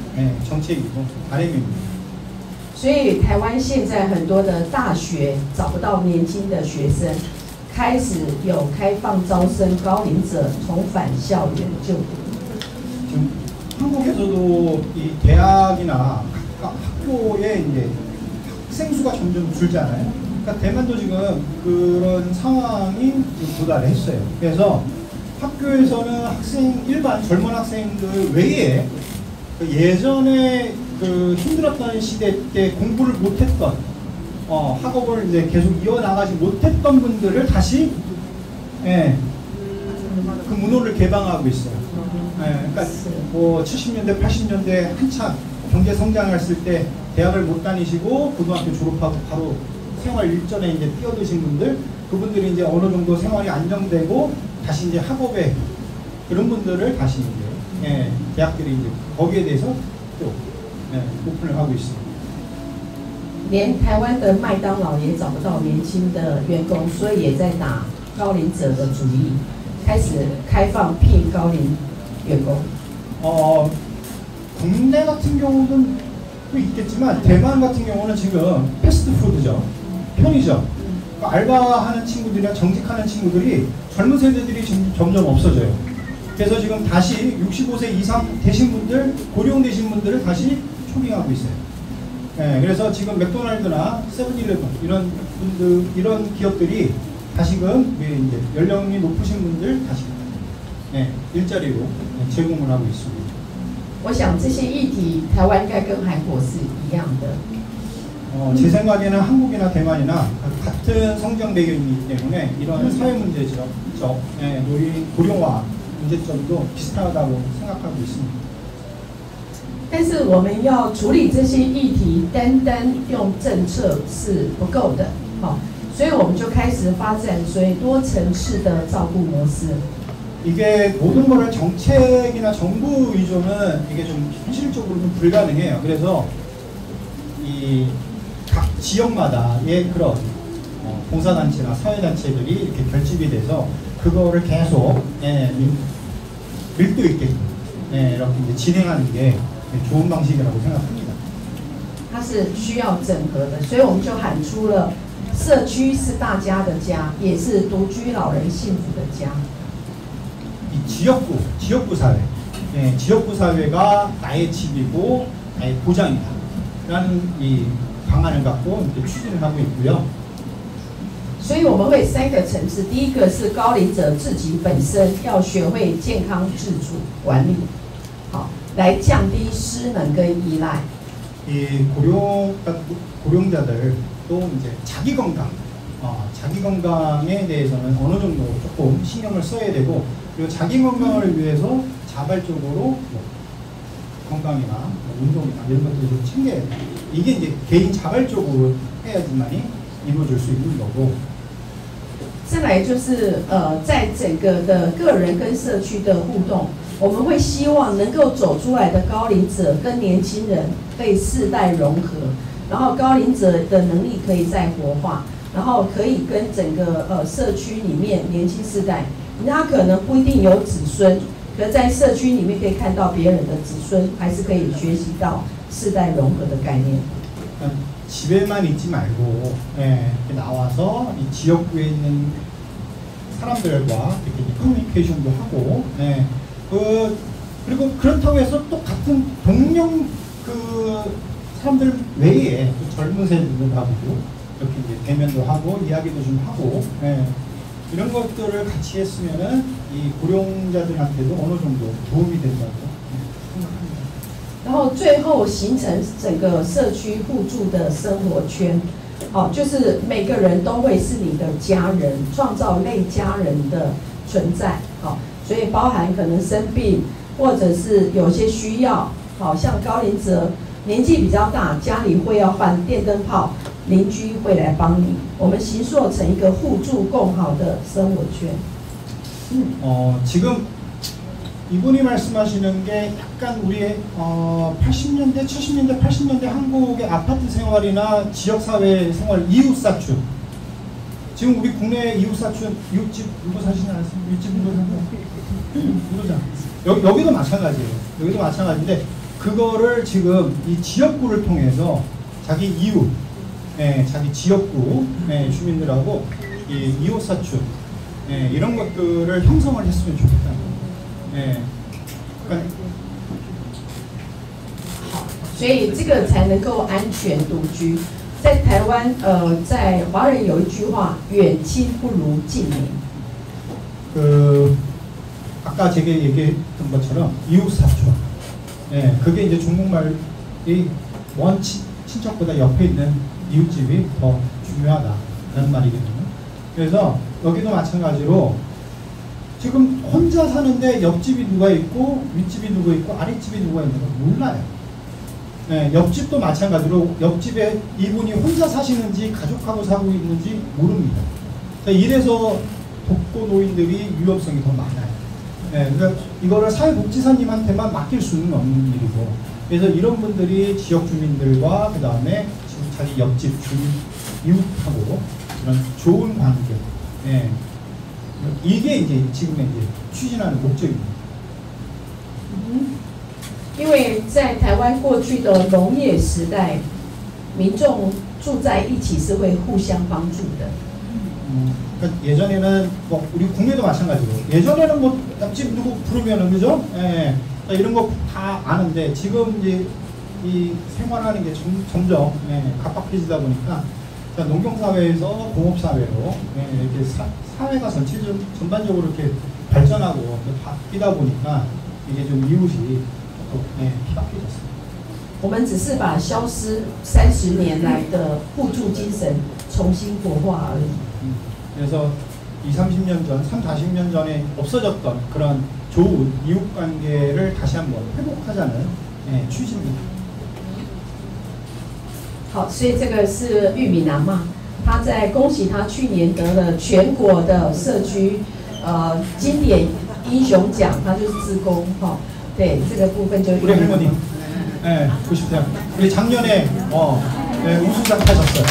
정책이고 바람입니다. 所以台湾现在很多的大学找不到年轻的学生，开始有开放招生高龄者重返校园就读。 지금 한국에서도 이 대학이나 학교에 이제 학생 수가 점점 줄잖아요. 그러니까 대만도 지금 그런 상황이 도달했어요. 그래서 학교에서는 일반 젊은 학생들 외에 예전에 그 힘들었던 시대 때 공부를 못했던 학업을 이제 계속 이어나가지 못했던 분들을 다시 그 문호를 개방하고 있어요. 그러니까 뭐 70년대, 80년대 한참 경제 성장했을 때 대학을 못 다니시고 고등학교 졸업하고 바로 생활 일전에 이제 뛰어드신 분들, 그분들이 이제 어느 정도 생활이 안정되고 다시 이제 학업에 그런 분들을 다시 이제 대학들이 이제 거기에 대해서 또 오픈을 하고 있습니다. 连台湾的麦当劳也找不到年轻的员工，所以也在打高龄者的主意，开始开放聘高龄员工。 국내 같은 경우는 또 있겠지만 대만 같은 경우는 지금 패스트푸드죠. 편의점. 그러니까 알바하는 친구들이나 정직하는 친구들이 젊은 세대들이 지금 점점 없어져요. 그래서 지금 다시 65세 이상 되신 분들, 고령되신 분들을 다시 초빙하고 있어요. 그래서 지금 맥도날드나 세븐일레븐 이런 기업들이 다시금 이제 연령이 높으신 분들 다시 일자리로 제공을 하고 있습니다. 我想这些议题，台湾应该跟韩国是一样的。 제 생각에는 한국이나 대만이나 같은 성장 배경이기 때문에 이런 사회 문제죠. 노인 고령화 문제점도 비슷하다고 생각하고 있습니다. 但是我们要处理这些议题，单单用政策是不够的，好，所以我们就开始发展所谓多层次的照顾模式。 이게 모든 거를 정책이나 정부 위주는 이게 좀 현실적으로 좀 불가능해요. 그래서 이 각 지역마다의 그런 봉사단체나 사회단체들이 이렇게 결집이 돼서 그거를 계속 밀도 있게 이렇게 이제 진행하는 게 좋은 방식이라고 생각합니다. 它是需要整合的，所以我们就喊出了社区是大家的家，也是独居老人幸福的家。 이 지역구 사회, 지역구 사회가 나의 집이고 나의 보장이다라는 이 방안을 갖고 이제 추진을 하고 있고요. 所以我们会3个层次，第一个是高龄者自己本身要学会健康自主管理，好，来降低失能跟依赖。 이 고령자들 또 이제 자기 건강에 대해서는 어느 정도 조금 신경을 써야 되고 그리고 자기 건강을 위해서 자발적으로 뭐 건강이나 뭐 운동이나 이런 것들을 좀 챙겨야 돼요. 이게 이제 개인 자발적으로 해야지만이 이루어질 수 있는 거고. 再来就是在整个的个人跟社区的互动，我们会希望能够走出来的高龄者跟年轻人可以世代融合，然后高龄者的能力可以再活化，然后可以跟整个社区里面年轻世代，他可能不一定有子孙，可在社区里面可以看到别人的子孙，还是可以学习到世代融合的概念。 집에만 있지 말고 이렇게 나와서 이 지역구에 있는 사람들과 이렇게 커뮤니케이션도 하고 그리고 그렇다고 해서 또 같은 동령 그 사람들 외에 또 젊은 세대들하고 이렇게 이제 대면도 하고 이야기도 좀 하고 이런 것들을 같이 했으면은 이 고령자들한테도 어느 정도 도움이 된다고 생각합니다. 然后最后形成整个社区互助的生活圈，好，就是每个人都会是你的家人，创造类家人的存在，好，所以包含可能生病，或者是有些需要，好像高龄者年纪比较大，家里会要换电灯泡，邻居会来帮你，我们形塑成一个互助共好的生活圈。지금 이분이 말씀하시는 게 약간 우리의 80년대, 70년대, 80년대 한국의 아파트 생활이나 지역사회 생활 이웃사촌. 지금 우리 국내 이웃사촌, 이웃집 누구 사시지 않습니까? 이웃집 누구 사세요? 누구잖아. 여기도 마찬가지예요. 여기도 마찬가지인데 그거를 지금 이 지역구를 통해서 자기 이웃, 자기 지역구 주민들하고 이 이웃사촌 이런 것들을 형성을 했으면 좋겠다는 거예요. 所以这个才能够安全独居。在台湾，在华人有一句话：“远亲不如近邻。” 아까 제가 얘기했던 것처럼 이웃사촌. 그게 이제 중국말이 원 친척보다 옆에 있는 이웃집이 더 중요하다라는 말이거든요. 그래서 여기도 마찬가지로 지금 혼자 사는데 옆집이 누가 있고 윗집이 누가 있고 아랫집이 누가 있는 걸 몰라요. 옆집도 마찬가지로 옆집에 이분이 혼자 사시는지 가족하고 살고 있는지 모릅니다. 이래서 독거노인들이 위험성이 더 많아요. 그러니까 이거를 사회복지사님한테만 맡길 수는 없는 일이고 그래서 이런 분들이 지역 주민들과 그 다음에 지금 자기 옆집 주민 이웃하고 이런 좋은 관계 이게 이제 지금의 이제 추진하는 목적입니다. 因为在台湾过去的农业时代，民众住在一起是会互相帮助的。 그러니까 예전에는 뭐 우리 국내도 마찬가지로 예전에는 뭐 옆집 누구 부르면은 그죠? 이런 거 다 아는데 지금 이제 이 생활하는 게 점점 각박해지다 보니까 농경사회에서 공업사회로 이렇게 사회가 전반적으로 이렇게 발전하고 바뀌다 보니까 이게 좀 이웃이 또 희박해졌습니다. 我们只是把消失30年来的互助精神重新活化而已。 그래서 20-30년 전, 30-40년 전에 없어졌던 그런 좋은 이웃관계를 다시 한번 회복하자는 추진입니다. 好，所以这个是玉米男嘛，他在恭喜他去年得了全国的社区经典英雄奖，他就是志工哈。对，这个部分就 우리 할머니, 예, 90대. 우리 작년에 우수상 타셨어요.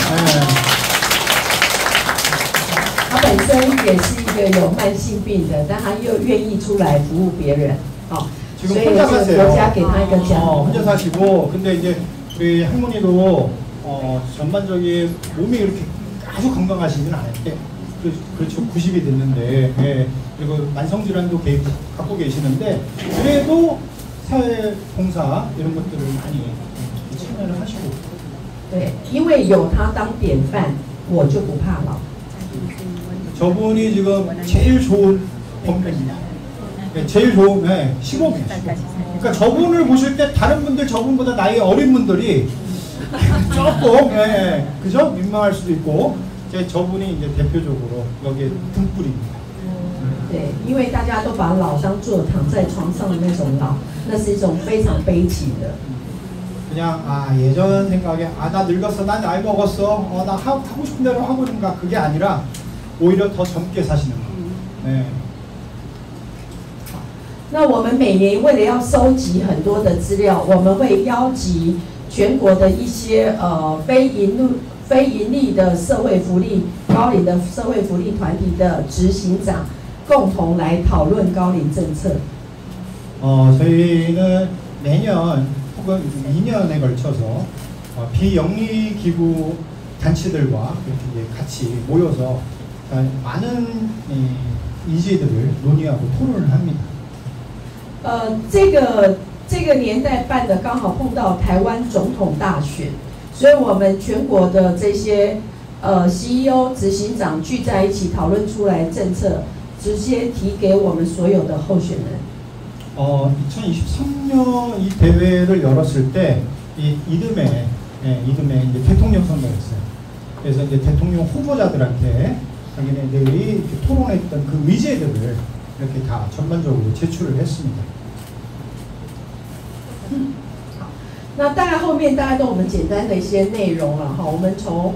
他本身也是一个有慢性病的，但他又愿意出来服务别人，好，所 지금 以 혼자 这个 사세요. 国家给他一个奖。 혼자 사시고, 근데 이제 우리 할머니도 전반적인 몸이 이렇게 아주 건강하시진 않은데, 그렇죠. 90이 됐는데, 예, 그리고 만성질환도 갖고 계시는데, 그래도 사회봉사 이런 것들을 많이 참여를 하시고. 对，因为有他当典范，我就不怕老。 저분이 지금 제일 좋은 법입니다. 제일 좋은 시범이에요. 그러니까 저분을 보실 때 다른 분들 저분보다 나이 어린 분들이 조금 그죠? 민망할 수도 있고 저분이 이제 대표적으로 여기에 등불입니다. 对，因为大家都把老当做躺在床上的那种老，那是一种非常悲情的。 그냥 예전 생각에 나 늙었어, 나 나이 먹었어, 나 하고 싶은 대로 하고 있는가 그게 아니라 오히려 더 젊게 사시는 거예요. 那我们每年为了要收集很多的资料，我们会邀集全国的一些非盈利的社会福利高龄的社会福利团体的执行长，共同来讨论高龄政策。 저희는 매년 혹은 2년에 걸쳐서 비영리 기구 단체들과 이렇게 같이 모여서 많은 이제들을 논의하고 토론을 합니다. 这个年代办的刚好碰到台湾总统大选，所以我们全国的这些CEO 执行长聚在一起讨论出来政策，直接提给我们所有的候选人。 2023년 이 대회를 열었을 때 이듬해 이제 대통령 선거였어요. 그래서 이제 대통령 후보자들한테 자기네들이 토론했던 그 의제들을 이렇게 다 전반적으로 제출을 했습니다. 那大概后面大概都我们简单的一些内容了哈。我们从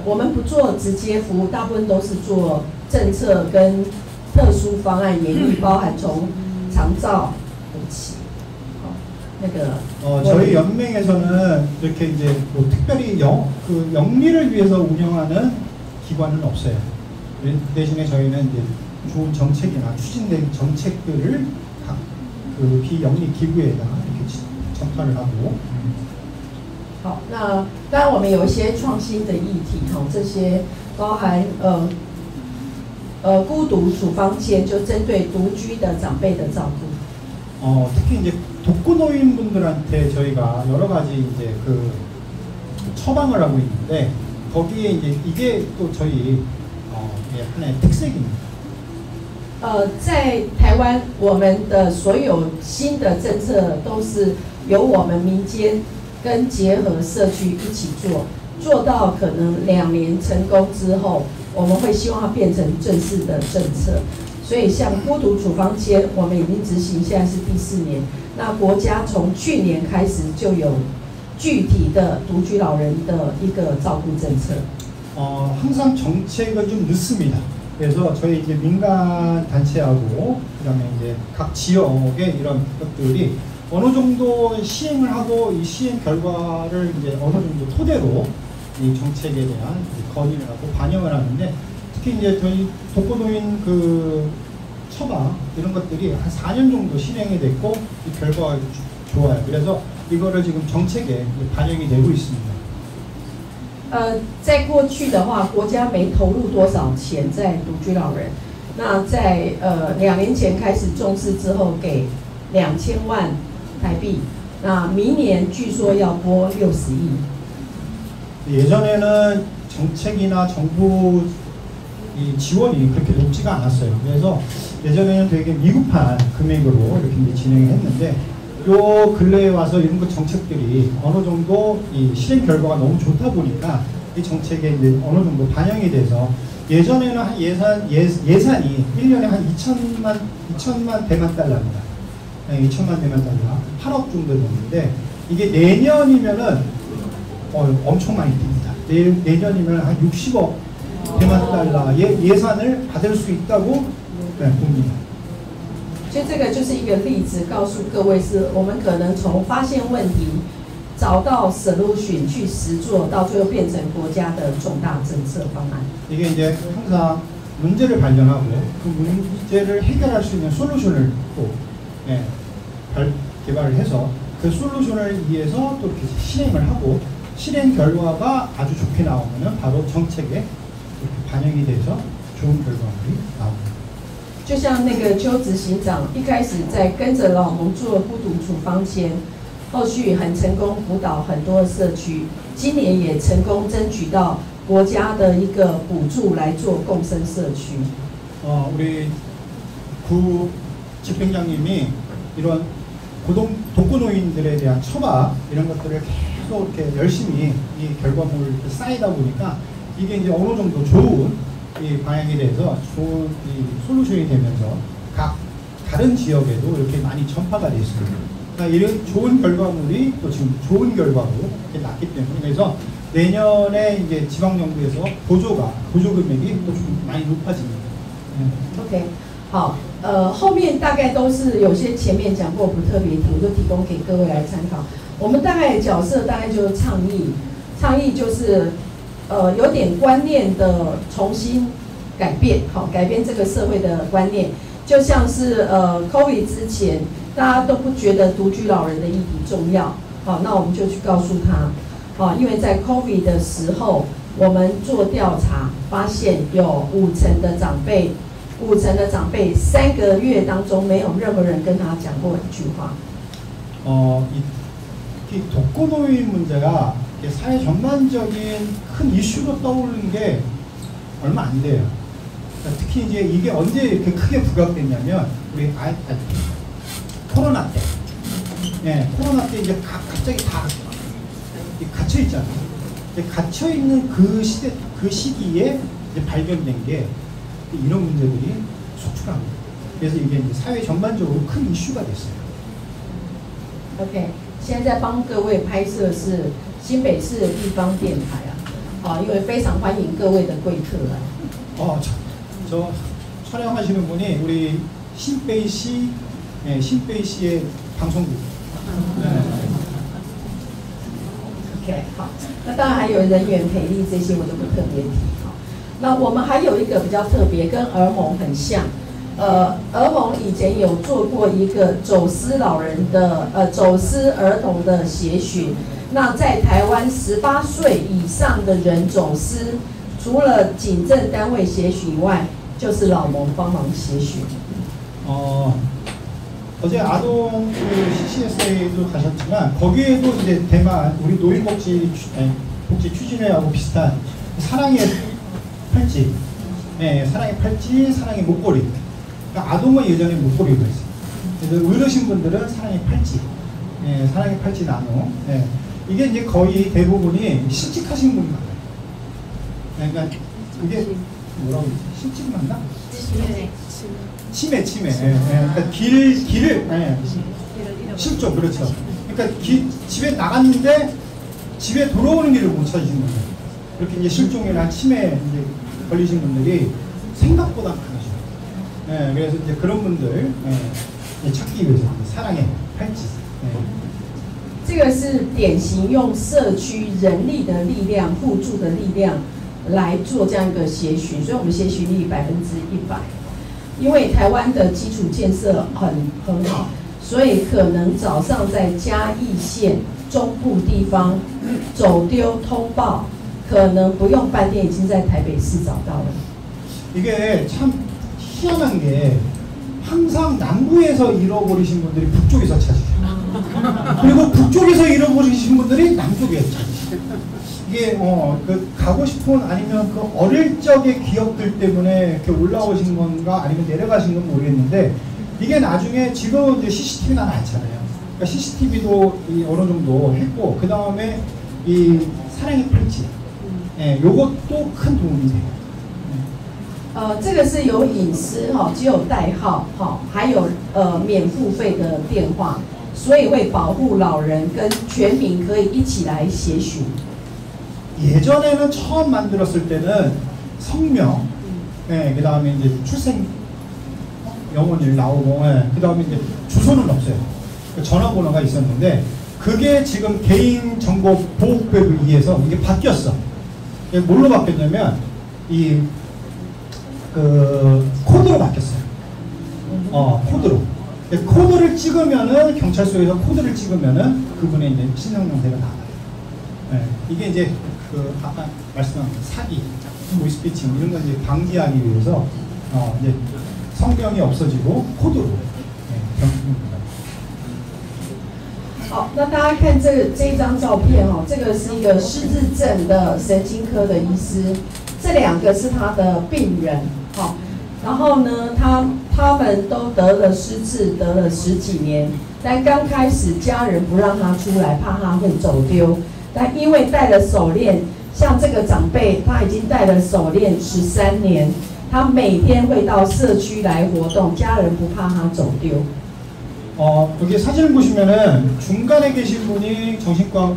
我们不做直接服务，大部分都是做政策跟特殊方案研议，包含从长照起。 저희 연맹에서는 이렇게 이제 뭐 특별히 영리를 위해서 운영하는 기관은 없어요. 대신에 저희는 이제 좋은 정책이나 추진된 정책들을 각 그 비영리 기구에다 이렇게 전파를 하고. 好，那当然我们有一些创新的议题，这些包含孤独处方签，就针对独居的长辈的照顾。 특히 이제 독거노인분들한테 저희가 여러 가지 이제 그 처방을 하고 있는데 거기에 이제 이게 또 저희 하나의 특색입니다. 在台湾，我们的所有新的政策都是由我们民间跟结合社区一起做，做到可能2年成功之后，我们会希望它变成正式的政策。 所以，像孤独处方签，我们已经执行，现在是第4年。那国家从去年开始就有具体的独居老人的一个照顾政策。항상 정책은 좀 늦습니다. 그래서 저희 이제 민간 단체하고 그다음에 이제 각 지역의 이런 것들이 어느 정도 시행을 하고 이 시행 결과를 이제 어느 정도 토대로 이 정책에 대한 건의를 하고 반영을 하는데. 특히 이제 저희 독거노인 그 처방 이런 것들이 한 4년 정도 실행이 됐고 이 결과가 좋아요. 그래서 이거를 지금 정책에 반영이 되고 있습니다. 在过去的话，国家没投入多少钱在独居老人。那在2年前开始重视之后，给2000万台币。那明年据说要拨60亿。 예전에는 정책이나 정부 이 지원이 그렇게 높지가 않았어요. 그래서 예전에는 되게 미흡한 금액으로 이렇게 진행을 했는데 요 근래에 와서 이런 것 정책들이 어느 정도 이 실행 결과가 너무 좋다 보니까 이 정책에 이제 어느 정도 반영이 돼서 예전에는 한 예산이 1년에 한 2천만 100만 달러입니다. 2천만 대만 달러, 8억 정도 되는데 이게 내년이면은 엄청 많이 듭니다. 내년이면 한 60억 대만 달러의 예산을 받을 수 있다고 봅니다. 所以这个就是一个例子，告诉各位是我们可能从发现问题、找到 solution 去实做，到最后变成国家的重大政策方案。 이게 이제 항상 문제를 발견하고 그 문제를 해결할 수 있는 솔루션을 또 개발을 해서 그 솔루션을 위해서 또 이렇게 실행을 하고 실행 결과가 아주 좋게 나오면은 바로 정책에 이렇게 반영이 돼서 좋은 결과물이 나옵니다. 就像那个邱执行长一开始在跟着老蒙做孤独处方前，后续很成功辅导很多社区，今年也成功争取到国家的一个补助来做共生社区。 우리 구 집행장님이 이런 독거노인들에 대한 처방 이런 것들을 계속 이렇게 열심히 이 결과물을 쌓이다 보니까 이게 이제 어느 정도 좋은 이 방향에 대해서 좋은 이 솔루션이 되면서 각 다른 지역에도 이렇게 많이 전파가 되어 있습니다. 그러니까 이런 좋은 결과물이 또 지금 좋은 결과로 이렇게 났기 때문에 그래서 내년에 이제 지방정부에서 보조 금액이 또 좀 많이 높아집니다. OK， 好，后面大概都是有些前面讲过，不特别提，我就提供给各位来参考。我们大概角色大概就是倡议就是有点观念的重新改变，好，改变这个社会的观念。就像是COVID 之前，大家都不觉得独居老人的议题重要，好，那我们就去告诉他，好，因为在 COVID 的时候，我们做调查发现有50%的长辈3个月当中没有任何人跟他讲过一句话。 이 독거노인 문제가 사회 전반적인 큰 이슈로 떠오르는 게 얼마 안 돼요. 특히 이제 이게 언제 이렇게 크게 부각됐냐면 우리 코로나 때, 코로나 때 이제 갑자기 다 갇혀 있잖아요. 갇혀 있는 그 시기에 이제 발견된 게 이런 문제들이 속출합니다. 그래서 이게 이제 사회 전반적으로 큰 이슈가 됐어요. OK， 现在帮各位拍摄是新北市的地方电台啊，因为非常欢迎各位的贵客来。저 촬영하시는 분이 우리 신베이시의 방송국. OK， 好，那当然还有人员培力这些我就不特别提哈。那我们还有一个比较特别，跟儿盟很像。儿盟以前有做过一个走失儿童的协寻。那在台湾18岁以上的人走失，除了警政单位协寻以外，就是老盟帮忙协寻。 어제 아동 CCSA도 가셨지만 거기에도 이제 대만 우리 노인복지 추진회하고 비슷한 사랑의 팔찌, 사랑의 팔찌, 사랑의 목걸이. 그러니까 아동은 예전에 목걸이가 있어요. 그래서 어르신 분들은 사랑의 팔찌, 사랑의 팔찌 나눠. 이게 이제 거의 대부분이 실직하신 분이 많아요. 그러니까 그게 뭐라고 그러지? 실직 맞나? 치매. 그러니까 길을 실종, 그렇죠. 그러니까 집에 나갔는데 집에 돌아오는 길을 못 찾으신 분들, 이렇게 이제 실종이나 치매 이제 걸리신 분들이 생각보다 많으셔요. 그래서 이제 그런 분들 찾기 위해서 사랑의 팔찌. 这个是典型用社区人力的力量、互助的力量来做这样一个协寻，所以我们协寻率100%。 因为台湾的基础建设很好，所以可能早上在嘉义县中部地方走丢通报，可能不用半天已经在台北市找到了。 이게 참 희한한 게 항상 남부에서 잃어버리신 분들이 북쪽에서 찾으셔요. 그리고 북쪽에서 잃어버리신 분들이 남쪽에서 찾으셔요. 이게 그 가고 싶은 아니면 그 어릴 적의 기억들 때문에 이렇게 올라오신 건가 아니면 내려가신 건 모르겠는데 이게 나중에 지금 이제 CCTV가 많잖아요. 그러니까 CCTV도 어느 정도 했고 그 다음에 이 사랑의 팔찌, 요것도 큰 도움이 돼요. 这个是有隐私哈，只有代号哈，还有免付费的电话，所以会保护老人跟全民可以一起来协寻。 예전에는 처음 만들었을 때는 성명, 예, 그 다음에 이제 출생 영혼일 나오고, 예, 그 다음에 이제 주소는 없어요. 전화번호가 있었는데 그게 지금 개인정보보호법에 의해서 이게 바뀌었어. 이게 뭘로 바뀌었냐면 이 코드로 바뀌었어요. 코드로. 코드를 찍으면은 경찰서에서 코드를 찍으면은 그분의 이제 신상명세가 나와요. 예, 이게 이제 아까 말씀한 사기, 보이스피칭 이런 건 이제 방지하기 위해서 이제 성명이 없어지고 코드로 변경됩니다. 好，那大家看这一张照片哦，这个是一个失智症的神经科的医师，这两个是他的病人，好，然后呢，他们都得了失智，得了10几年，但刚开始家人不让他出来，怕他会走丢。 但因为戴了手链，像这个长辈，他已经戴了手链13年，他每天会到社区来活动，家人不怕他走丢。 여기 사진을 보시면은 중간에 계신 분이 정신과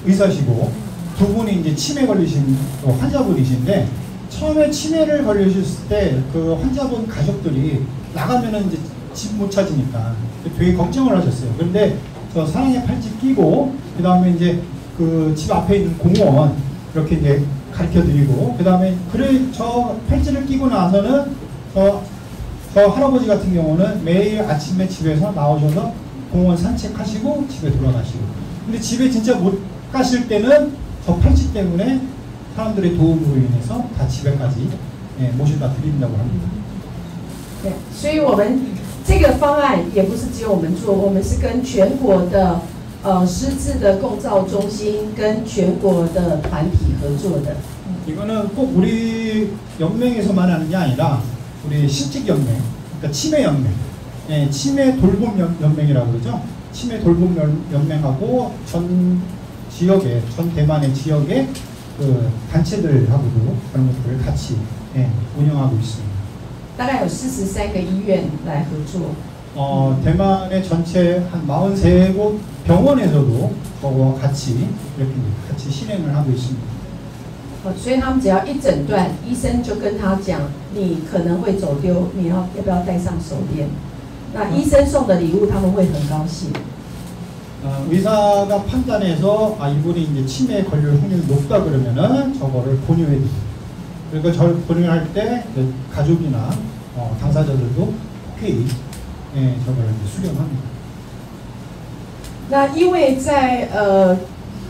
의사시고 두 분이 이제 치매 걸리신 환자분이신데 처음에 치매를 걸리셨을 때 그 환자분 가족들이 나가면은 이제 집 못 찾으니까 되게 걱정을 하셨어요. 그런데 저 사랑의 팔찌 끼고 그 다음에 이제 그 집 앞에 있는 공원 이렇게 이제 가르쳐 드리고 그 다음에 그래 저 팔찌를 끼고 나서는 저 할아버지 같은 경우는 매일 아침에 집에서 나오셔서 공원 산책하시고 집에 돌아가시고 근데 집에 진짜 못 가실 때는 저 팔찌 때문에 사람들의 도움으로 인해서 다 집에까지 모셔다 드린다고 합니다. 对，所以我们这个方案也不是只有我们做，我们是跟全国的失智的共照中心跟全国的团体合作的。 이거는 꼭 우리 연맹에서만 하는 게 아니라 우리 실직연맹, 그러니까 치매연맹, 치매 돌봄 연맹이라고 그러죠. 치매 돌봄 연맹하고 전 지역에, 전 대만의 지역의 그 단체들하고도 그런 것들을 같이 운영하고 있습니다. 大概有43个医院来合作。 대만의 전체 한 43곳 병원에서도 저와 같이 이렇게 같이 실행을 하고 있습니다. 所以他们只要一诊断，医生就跟他讲，你可能会走丢，你要不要带上手链？那医生送的礼物他们会很高兴。 의사가 판단해서 이분이 이제 치매에 걸릴 확률이 높다 그러면은 저거를 권유해드립니다. 그리고 저를 권유할 때 가족이나 당사자들도 흔쾌히 저걸 수령합니다. 那因为在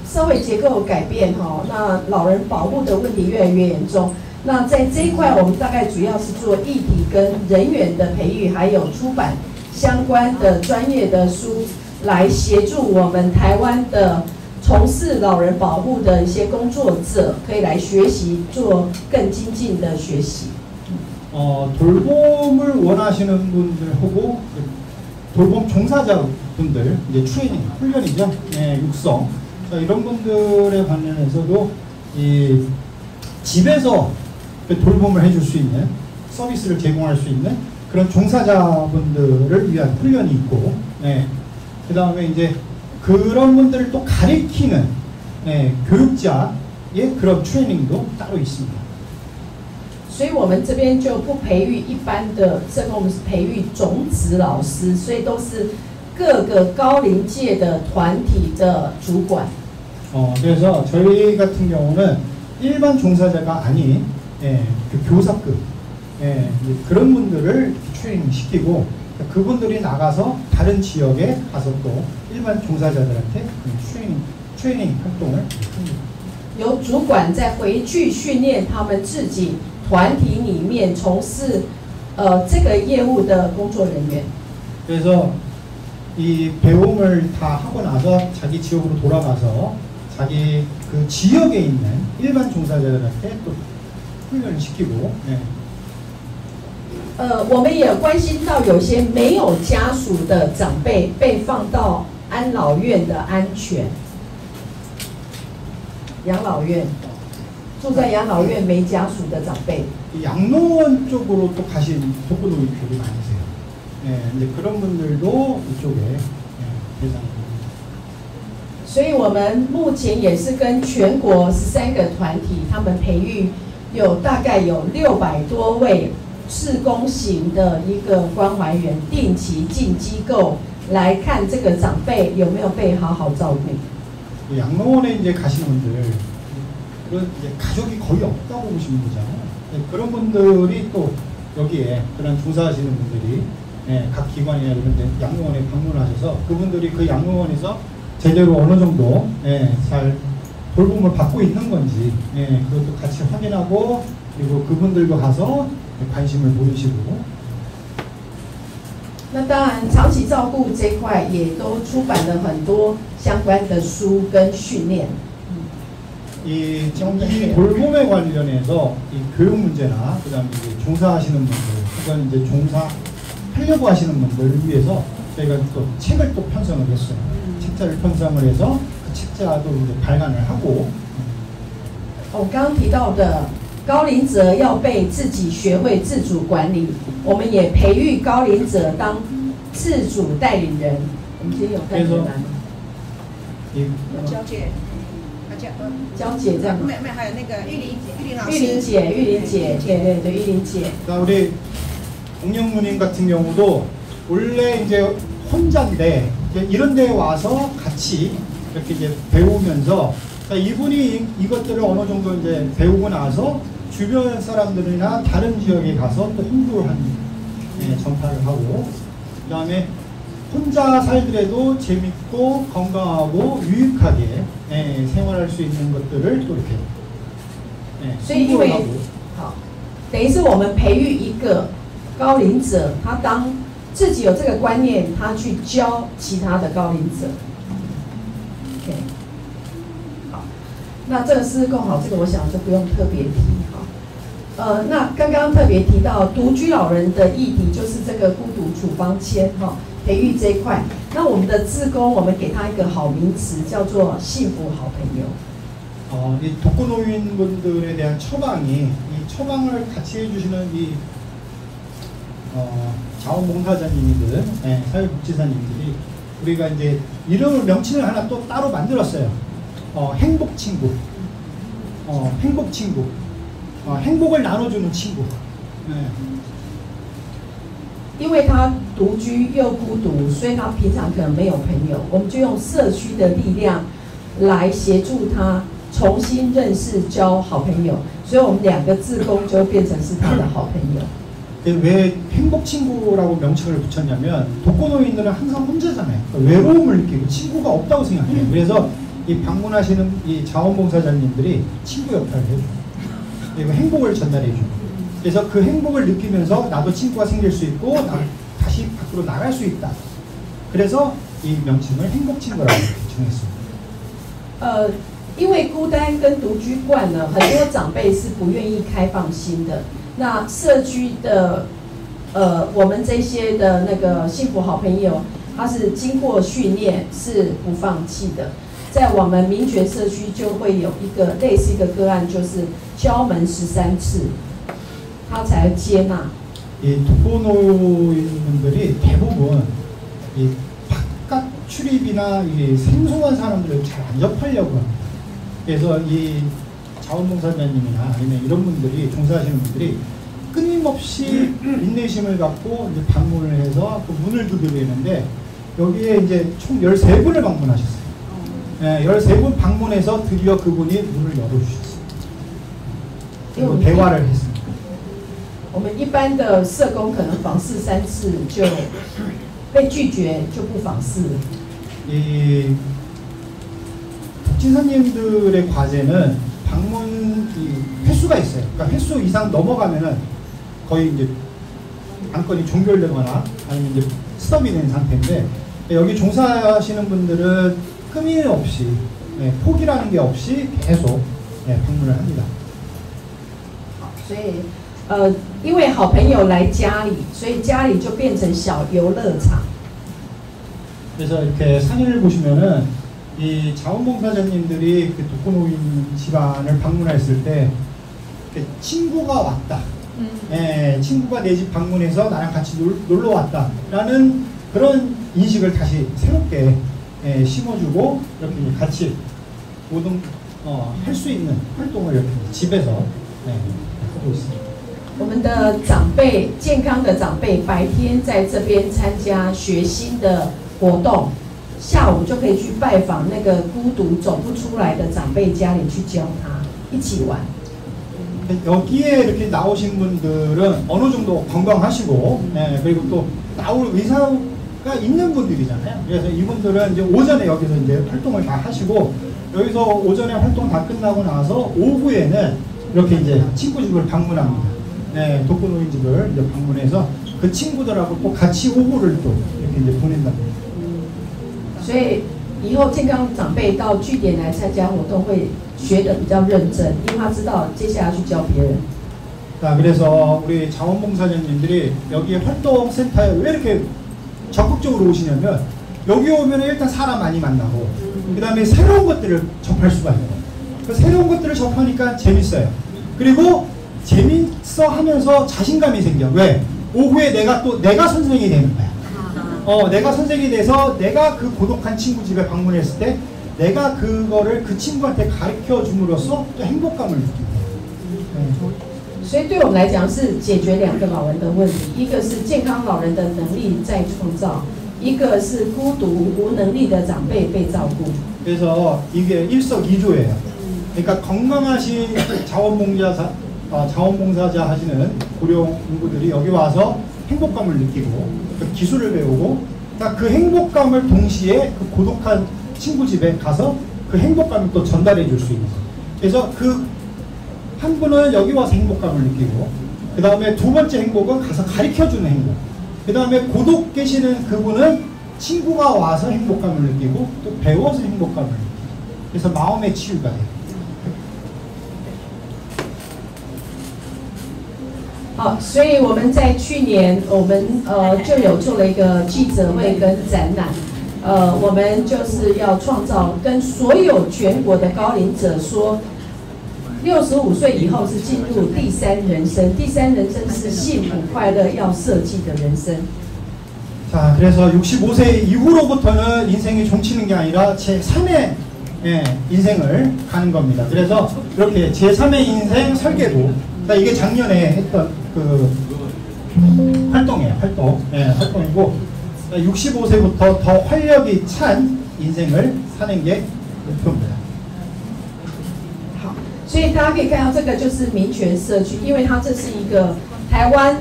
社会结构改变哈，那老人保护的问题越来越严重。那在这一块，我们大概主要是做议题跟人员的培育，还有出版相关的专业的书，来协助我们台湾的从事老人保护的一些工作者，可以来学习，做更精进的学习。 돌봄을 원하시는 분들하고 돌봄 종사자분들 이제 트레이닝, 훈련이죠. 육성. 이런 분들에 관련해서도 이 집에서 돌봄을 해줄 수 있는 서비스를 제공할 수 있는 그런 종사자분들을 위한 훈련이 있고, 그 다음에 이제 그런 분들을 또 가리키는 교육자의 그런 트레이닝도 따로 있습니다. 所以我们这边就不培育一般的，这个我们是培育种子老师，所以都是各个高龄界的团体的主管。 그래서 저희 같은 경우는 일반 종사자가 아닌 그 교사급 그런 분들을 트레이닝 시키고 그분들이 나가서 다른 지역에 가서 또 일반 종사자들한테 트레이닝 활동을 합니다. 由主管再回去训练他们自己团体里面从事这个业务的工作人员。 그래서 이 배움을 다 하고 나서 자기 지역으로 돌아가서 자기 그 지역에 있는 일반 종사자들한테 또 훈련을 시키고. 我们也关心到有些没有家属的长辈被放到安老院的安全。养老院住在养老院没家属的长辈。이 양로원 쪽으로 또 가신 독거노인들이 많으세요. 예, 이제 그런 분들도 이쪽에 대상입니다. 所以我们目前也是跟全国13个团体，他们培育大概有600多位志工型的一个关怀员，定期进机构来看这个长辈有没有被好好照顾。 양로원에 이제 가시는 분들, 그런 이제 가족이 거의 없다고 보시면 되잖아요. 네, 그런 분들이 또 여기에 그런 종사하시는 분들이 각 기관이나 이런 데 양로원에 방문하셔서 그분들이 그 양로원에서 제대로 어느 정도 잘 돌봄을 받고 있는 건지 그것도 같이 확인하고 그리고 그분들도 가서 관심을 보이시고. 那当然，长期照顾这块也都出版了很多相关的书跟训练。 이 돌봄에 관련해서 이 교육 문제나 그다음에 이제 종사하시는 분들 혹은 이제 종사하려고 하시는 분들을 위해서 저희가 또 책을 또 편성을 했어요. 책자를 편성을 해서 그 책자도 이제 발간을 하고. 我刚刚提到的高龄者要被自己学会自主管理，我们也培育高龄者当自主带领人。我们今天有带领人吗？交界。 娇姐这样，没有，还有那个玉玲老师。玉玲姐，对，玉玲姐。 우리 공영 누님 같은 경우도 원래 이제 혼자인데 이제 이런 데 와서 같이 이렇게 이제 배우면서 이분이 이것들을 어느 정도 이제 배우고 나서 주변 사람들이나 다른 지역에 가서 또 홍보를 전파를 하고 그다음에 혼자 살더라도 재밌고 건강하고 유익하게 생활할 수 있는 것들을 또 이렇게 所以因为好，等于是我们培育一个高龄者，他当自己有这个观念，他去教其他的高龄者。OK， 好，那这个是更好，这个我想就不用特别提哈。那刚刚特别提到独居老人的议题，就是这个孤独处方签哈。 培育这一块，那我们的志工，我们给他一个好名词，叫做幸福好朋友。 이 독거노인분들에 대한 처방이 이 처방을 같이 해주시는 이 자원봉사자님들, 사회복지사님들이 우리가 이제 이름을 명칭을 하나 또 따로 만들었어요. 행복친구, 행복친구, 행복을 나눠주는 친구. 因为他独居又孤独，所以他平常可能没有朋友，我们就用社区的力量来协助他重新认识、交好朋友。所以我们2个志工就变成是他的好朋友。 왜 행복친구라고 명칭을 붙였냐면 독거노인들은 항상 혼자잖아요. 외로움을 느끼고 친구가 없다고 생각해요. 그래서 이 방문하시는 이 자원봉사자님들이 친구 역할을 해줘요. 그리고 행복을 전달해줘요. 그래서 그 행복을 느끼면서 나도 친구가 생길 수 있고 다시 밖으로 나갈 수 있다. 그래서 이 명칭을 행복친구라고 정했습니다. 因为孤单跟独居惯了，很多长辈是不愿意开放新的。那社区的我们这些的那个幸福好朋友，他是经过训练，是不放弃的。在我们民权社区就会有一个类似一个个案，就是敲门13次。 他才接纳。 이 독거노인분들이 대부분 이 바깥 출입이나 이 생소한 사람들을 잘 안 접하려고 합니다. 그래서 이 자원봉사자님이나 아니면 이런 분들이 종사하시는 분들이 끊임없이 인내심을 갖고 이제 방문을 해서 그 문을 두드리는데 여기에 이제 총 13분을 방문하셨어요. 13분 방문해서 드디어 그분이 문을 열어주셨어요. 그리고 대화를 했습니다. 我们一般的社工可能访视3次就被拒绝，就不访视了。 이 복지사님들의 과제는 방문 횟수가 있어요. 그러니까 횟수 이상 넘어가면은 거의 이제 안건이 종결되거나 아니면 이제 스톱이 된 상태인데 여기 종사하시는 분들은 끄임 없이 포기라는 게 없이 계속 방문을 합니다. 所以因为好朋友来家里，所以家里就变成小游乐场。 그래서 이렇게 상인을 보시면은 이 자원봉사자님들이 그 독거노인 집안을 방문했을 때 친구가 왔다. 친구가 내 집 방문해서 나랑 같이 놀러 왔다라는 그런 인식을 다시 새롭게 심어주고 이렇게 같이 모든 할 수 있는 활동을 이렇게 집에서 하고 있습니다. 我们的长辈，健康的长辈，白天在这边参加学新的活动，下午就可以去拜访那个孤独走不出来的长辈家里去教他，一起玩。 여기에 이렇게 나오신 분들은 어느 정도 건강하시고, 그리고 또 나올 의사가 있는 분들이잖아요. 그래서 이분들은 이제 오전에 여기서 이제 활동을 다 하시고, 여기서 오전에 활동 다 끝나고 나서 오후에는 이렇게 이제 친구 집을 방문합니다. 독거노인 집을 이제 방문해서 그 친구들하고 또 같이 오후를 또 이렇게 이제 보낸답니다. 所以以后健康长辈到据点来参加活动会学得比较认真，因为他知道接下来去教别人。 자, 그래서 우리 자원봉사자님들이 여기 활동센터에 왜 이렇게 적극적으로 오시냐면 여기 오면 일단 사람 많이 만나고 그 다음에 새로운 것들을 접할 수가 있고 그 새로운 것들을 접하니까 재밌어요. 그리고 재밌어 하면서 자신감이 생겨. 왜? 오후에 내가 선생이 되는 거야. 내가 선생이 돼서 내가 그 고독한 친구 집에 방문했을 때 내가 그거를 그 친구한테 가르쳐 줌으로써 또 행복감을 느낀다. 所以对我们来讲是解决两个老人的问题，一个是健康老人的能力在创造，一个是孤独无能力的长辈被照顾。 그래서 이게 일석이조예요. 그러니까 건강하신 자원봉사자 하시는 고령 인구들이 여기 와서 행복감을 느끼고 그 기술을 배우고 그 행복감을 동시에 그 고독한 친구 집에 가서 그 행복감을 또 전달해 줄 수 있는 거예요. 그래서 그 한 분은 여기 와서 행복감을 느끼고 그 다음에 두 번째 행복은 가서 가르쳐주는 행복, 그 다음에 고독 계시는 그분은 친구가 와서 행복감을 느끼고 또 배워서 행복감을 느끼고 그래서 마음의 치유가 돼요. 好，所以我们在去年我们就有做了一个记者会跟展览，我们就是要创造跟所有全国的高龄者说。 65岁以后是进入第三人生，第三人生是幸福快乐要设计的人生。 자, 그래서 65세 이후로부터는 인생이 종치는 게 아니라 제3의 인생을 가는 겁니다. 그래서 이렇게 제3의 인생 설계도, 그러니까 이게 작년에 했던 그 활동이에요. 활동이고 65세부터 더 활력이 찬 인생을 사는 게 목표입니다. 所以大家可以看到，这个就是民权社区，因为它这是一个台湾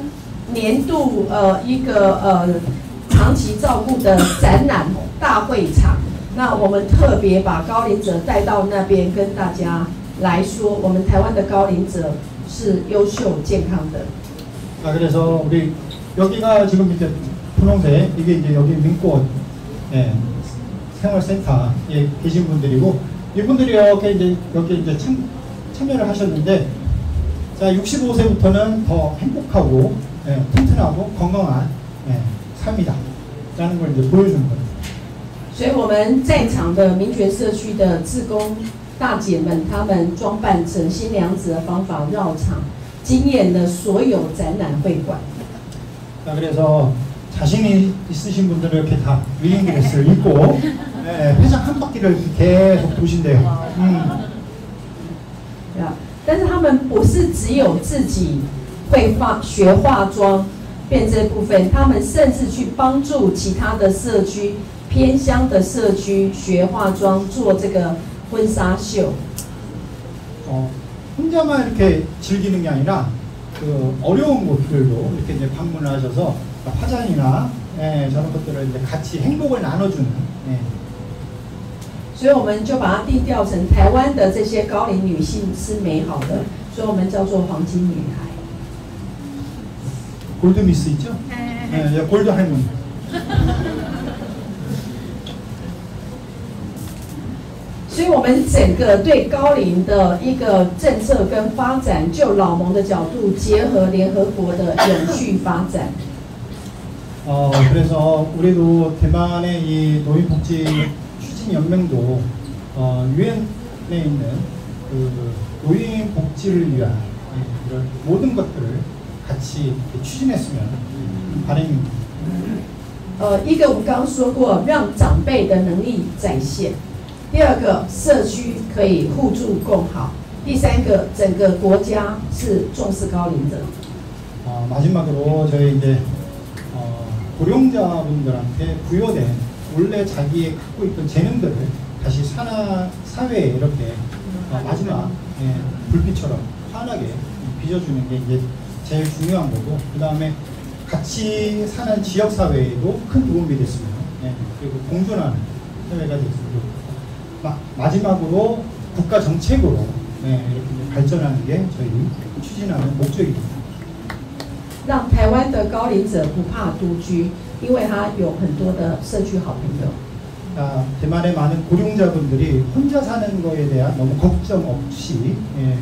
年度一个长期照顾的展览大会场。那我们特别把高龄者带到那边，跟大家来说，我们台湾的高龄者是优秀健康的。 그래서 우리 여기가 지금 이제 분홍색 이게 이제 여기 민꽃 생활센터에 계신 분들이고 이분들이 이렇게 이제 여기 이제 참여를 하셨는데 자 65세부터는 더 행복하고 튼튼하고 건강한 삶이다라는 걸 이제 보여주는 거예요. 所以我们在场的民权社区的志工大姐们，她们装扮成新娘子的方法绕场，惊艳了所有展览会馆。 자, 그래서 자신이 있으신 분들은 이렇게 다 위닝드레스를 입고 회장 한 바퀴를 계속 도신대요. 但是他们不是只有自己会学化妆变这部分，他们甚至去帮助其他的社区、偏乡的社区学化妆，做这个婚纱秀。 혼자만 이렇게 즐기는 게 아니라 그 어려운 곳들도 이렇게 이제 방문을 하셔서 화장이나 저런 것들을 이제 같이 행복을 나눠주는. 所以我们就把它定调成台湾的这些高龄女性是美好的，所以我们叫做黄金女孩。 골드 미스 있죠? 골드 할머니. 所以我们整个对高龄的一个政策跟发展，就老盟的角度，结合联合国的永续发展。 그래서 우리도 대만의 이 노인복지 추진연맹도 유엔에 있는 그 노인복지를 위한 이런 모든 것들을 같이 추진했으면 바람입니다.一个我们刚刚说过，让长辈的能力展现；第二个，社区可以互助共好；第三个，整个国家是重视高龄者。 마지막으로 저희 이제 고령자분들한테 부여된 원래 자기의 갖고 있던 재능들을 다시 사회에 이렇게 마지막 불빛처럼 환하게 빚어주는 게 이제 제일 중요한 거고, 그 다음에 같이 사는 지역 사회에도 큰 도움이 됐으면, 그리고 공존하는 사회가 됐으면 좋겠고, 마지막으로 국가 정책으로 이렇게 발전하는 게 저희 추진하는 목적입니다. 让台湾的高龄者不怕独居，因为他有很多的社区好朋友。 대만의 많은 고령자분들이 혼자 사는 거에 대한 너무 걱정 없이,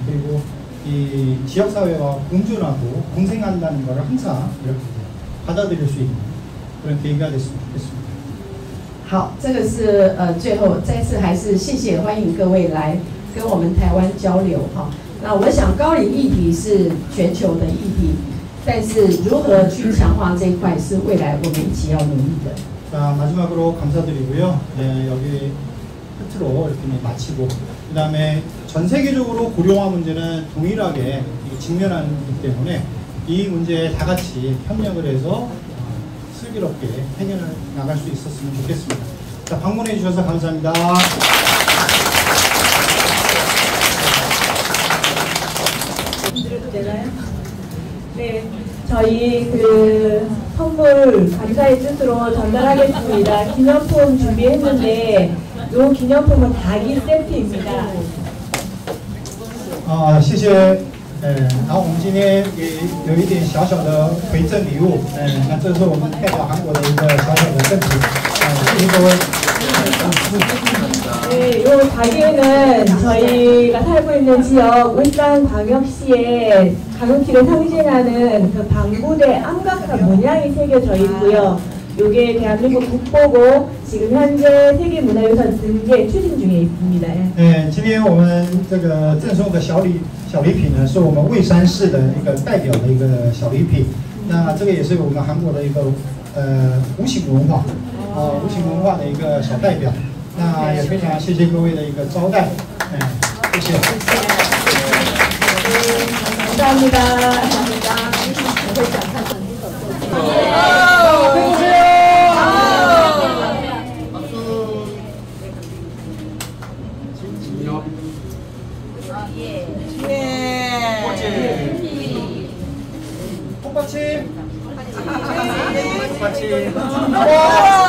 그리고 이 지역 사회와 공존하고 공생한다는 것을 항상 이렇게 받아들일 수 있는 그런 계기가 됐으면 좋겠습니다. 好，这个是最后再次还是谢谢欢迎各位来跟我们台湾交流哈。那我想高龄议题是全球的议题。 但是如何去强化这一块，是未来我们一起要努力的。 자, 마지막으로 감사드리고요. 여기 끝으로 이렇게 마치고, 그 다음에 전 세계적으로 고령화 문제는 동일하게 직면하기 때문에 이 문제에 다 같이 협력을 해서 슬기롭게 해결해 나갈 수 있었으면 좋겠습니다. 자, 방문해 주셔서 감사합니다. 네, 저희 그 선물 감사의 뜻으로 전달하겠습니다. 기념품 준비했는데 이 기념품은 닭이 세트입니다. 谢谢。然后我们今天也有一点小小的回赠礼物，那这是我们代表韩国的一个小小的赠品，谢谢各位。 네, 이 닭에는 저희가 살고 있는 지역 울산광역시의 가금키를 상징하는 그 방구대 암각화 문양이 새겨져 있고요. 이게 대한민국 국보고 지금 현재 세계문화유산 등재 추진 중에 있습니다. 今天我们这个赠送的小礼品呢，是我们蔚山市的一个代表的一个小礼品。那这个也是我们韩国的一个无形文化，无形文化的一个小代表。 那也非常谢谢各位的一个招待，谢谢。감사합니다. 꽃받침. 꽃받침.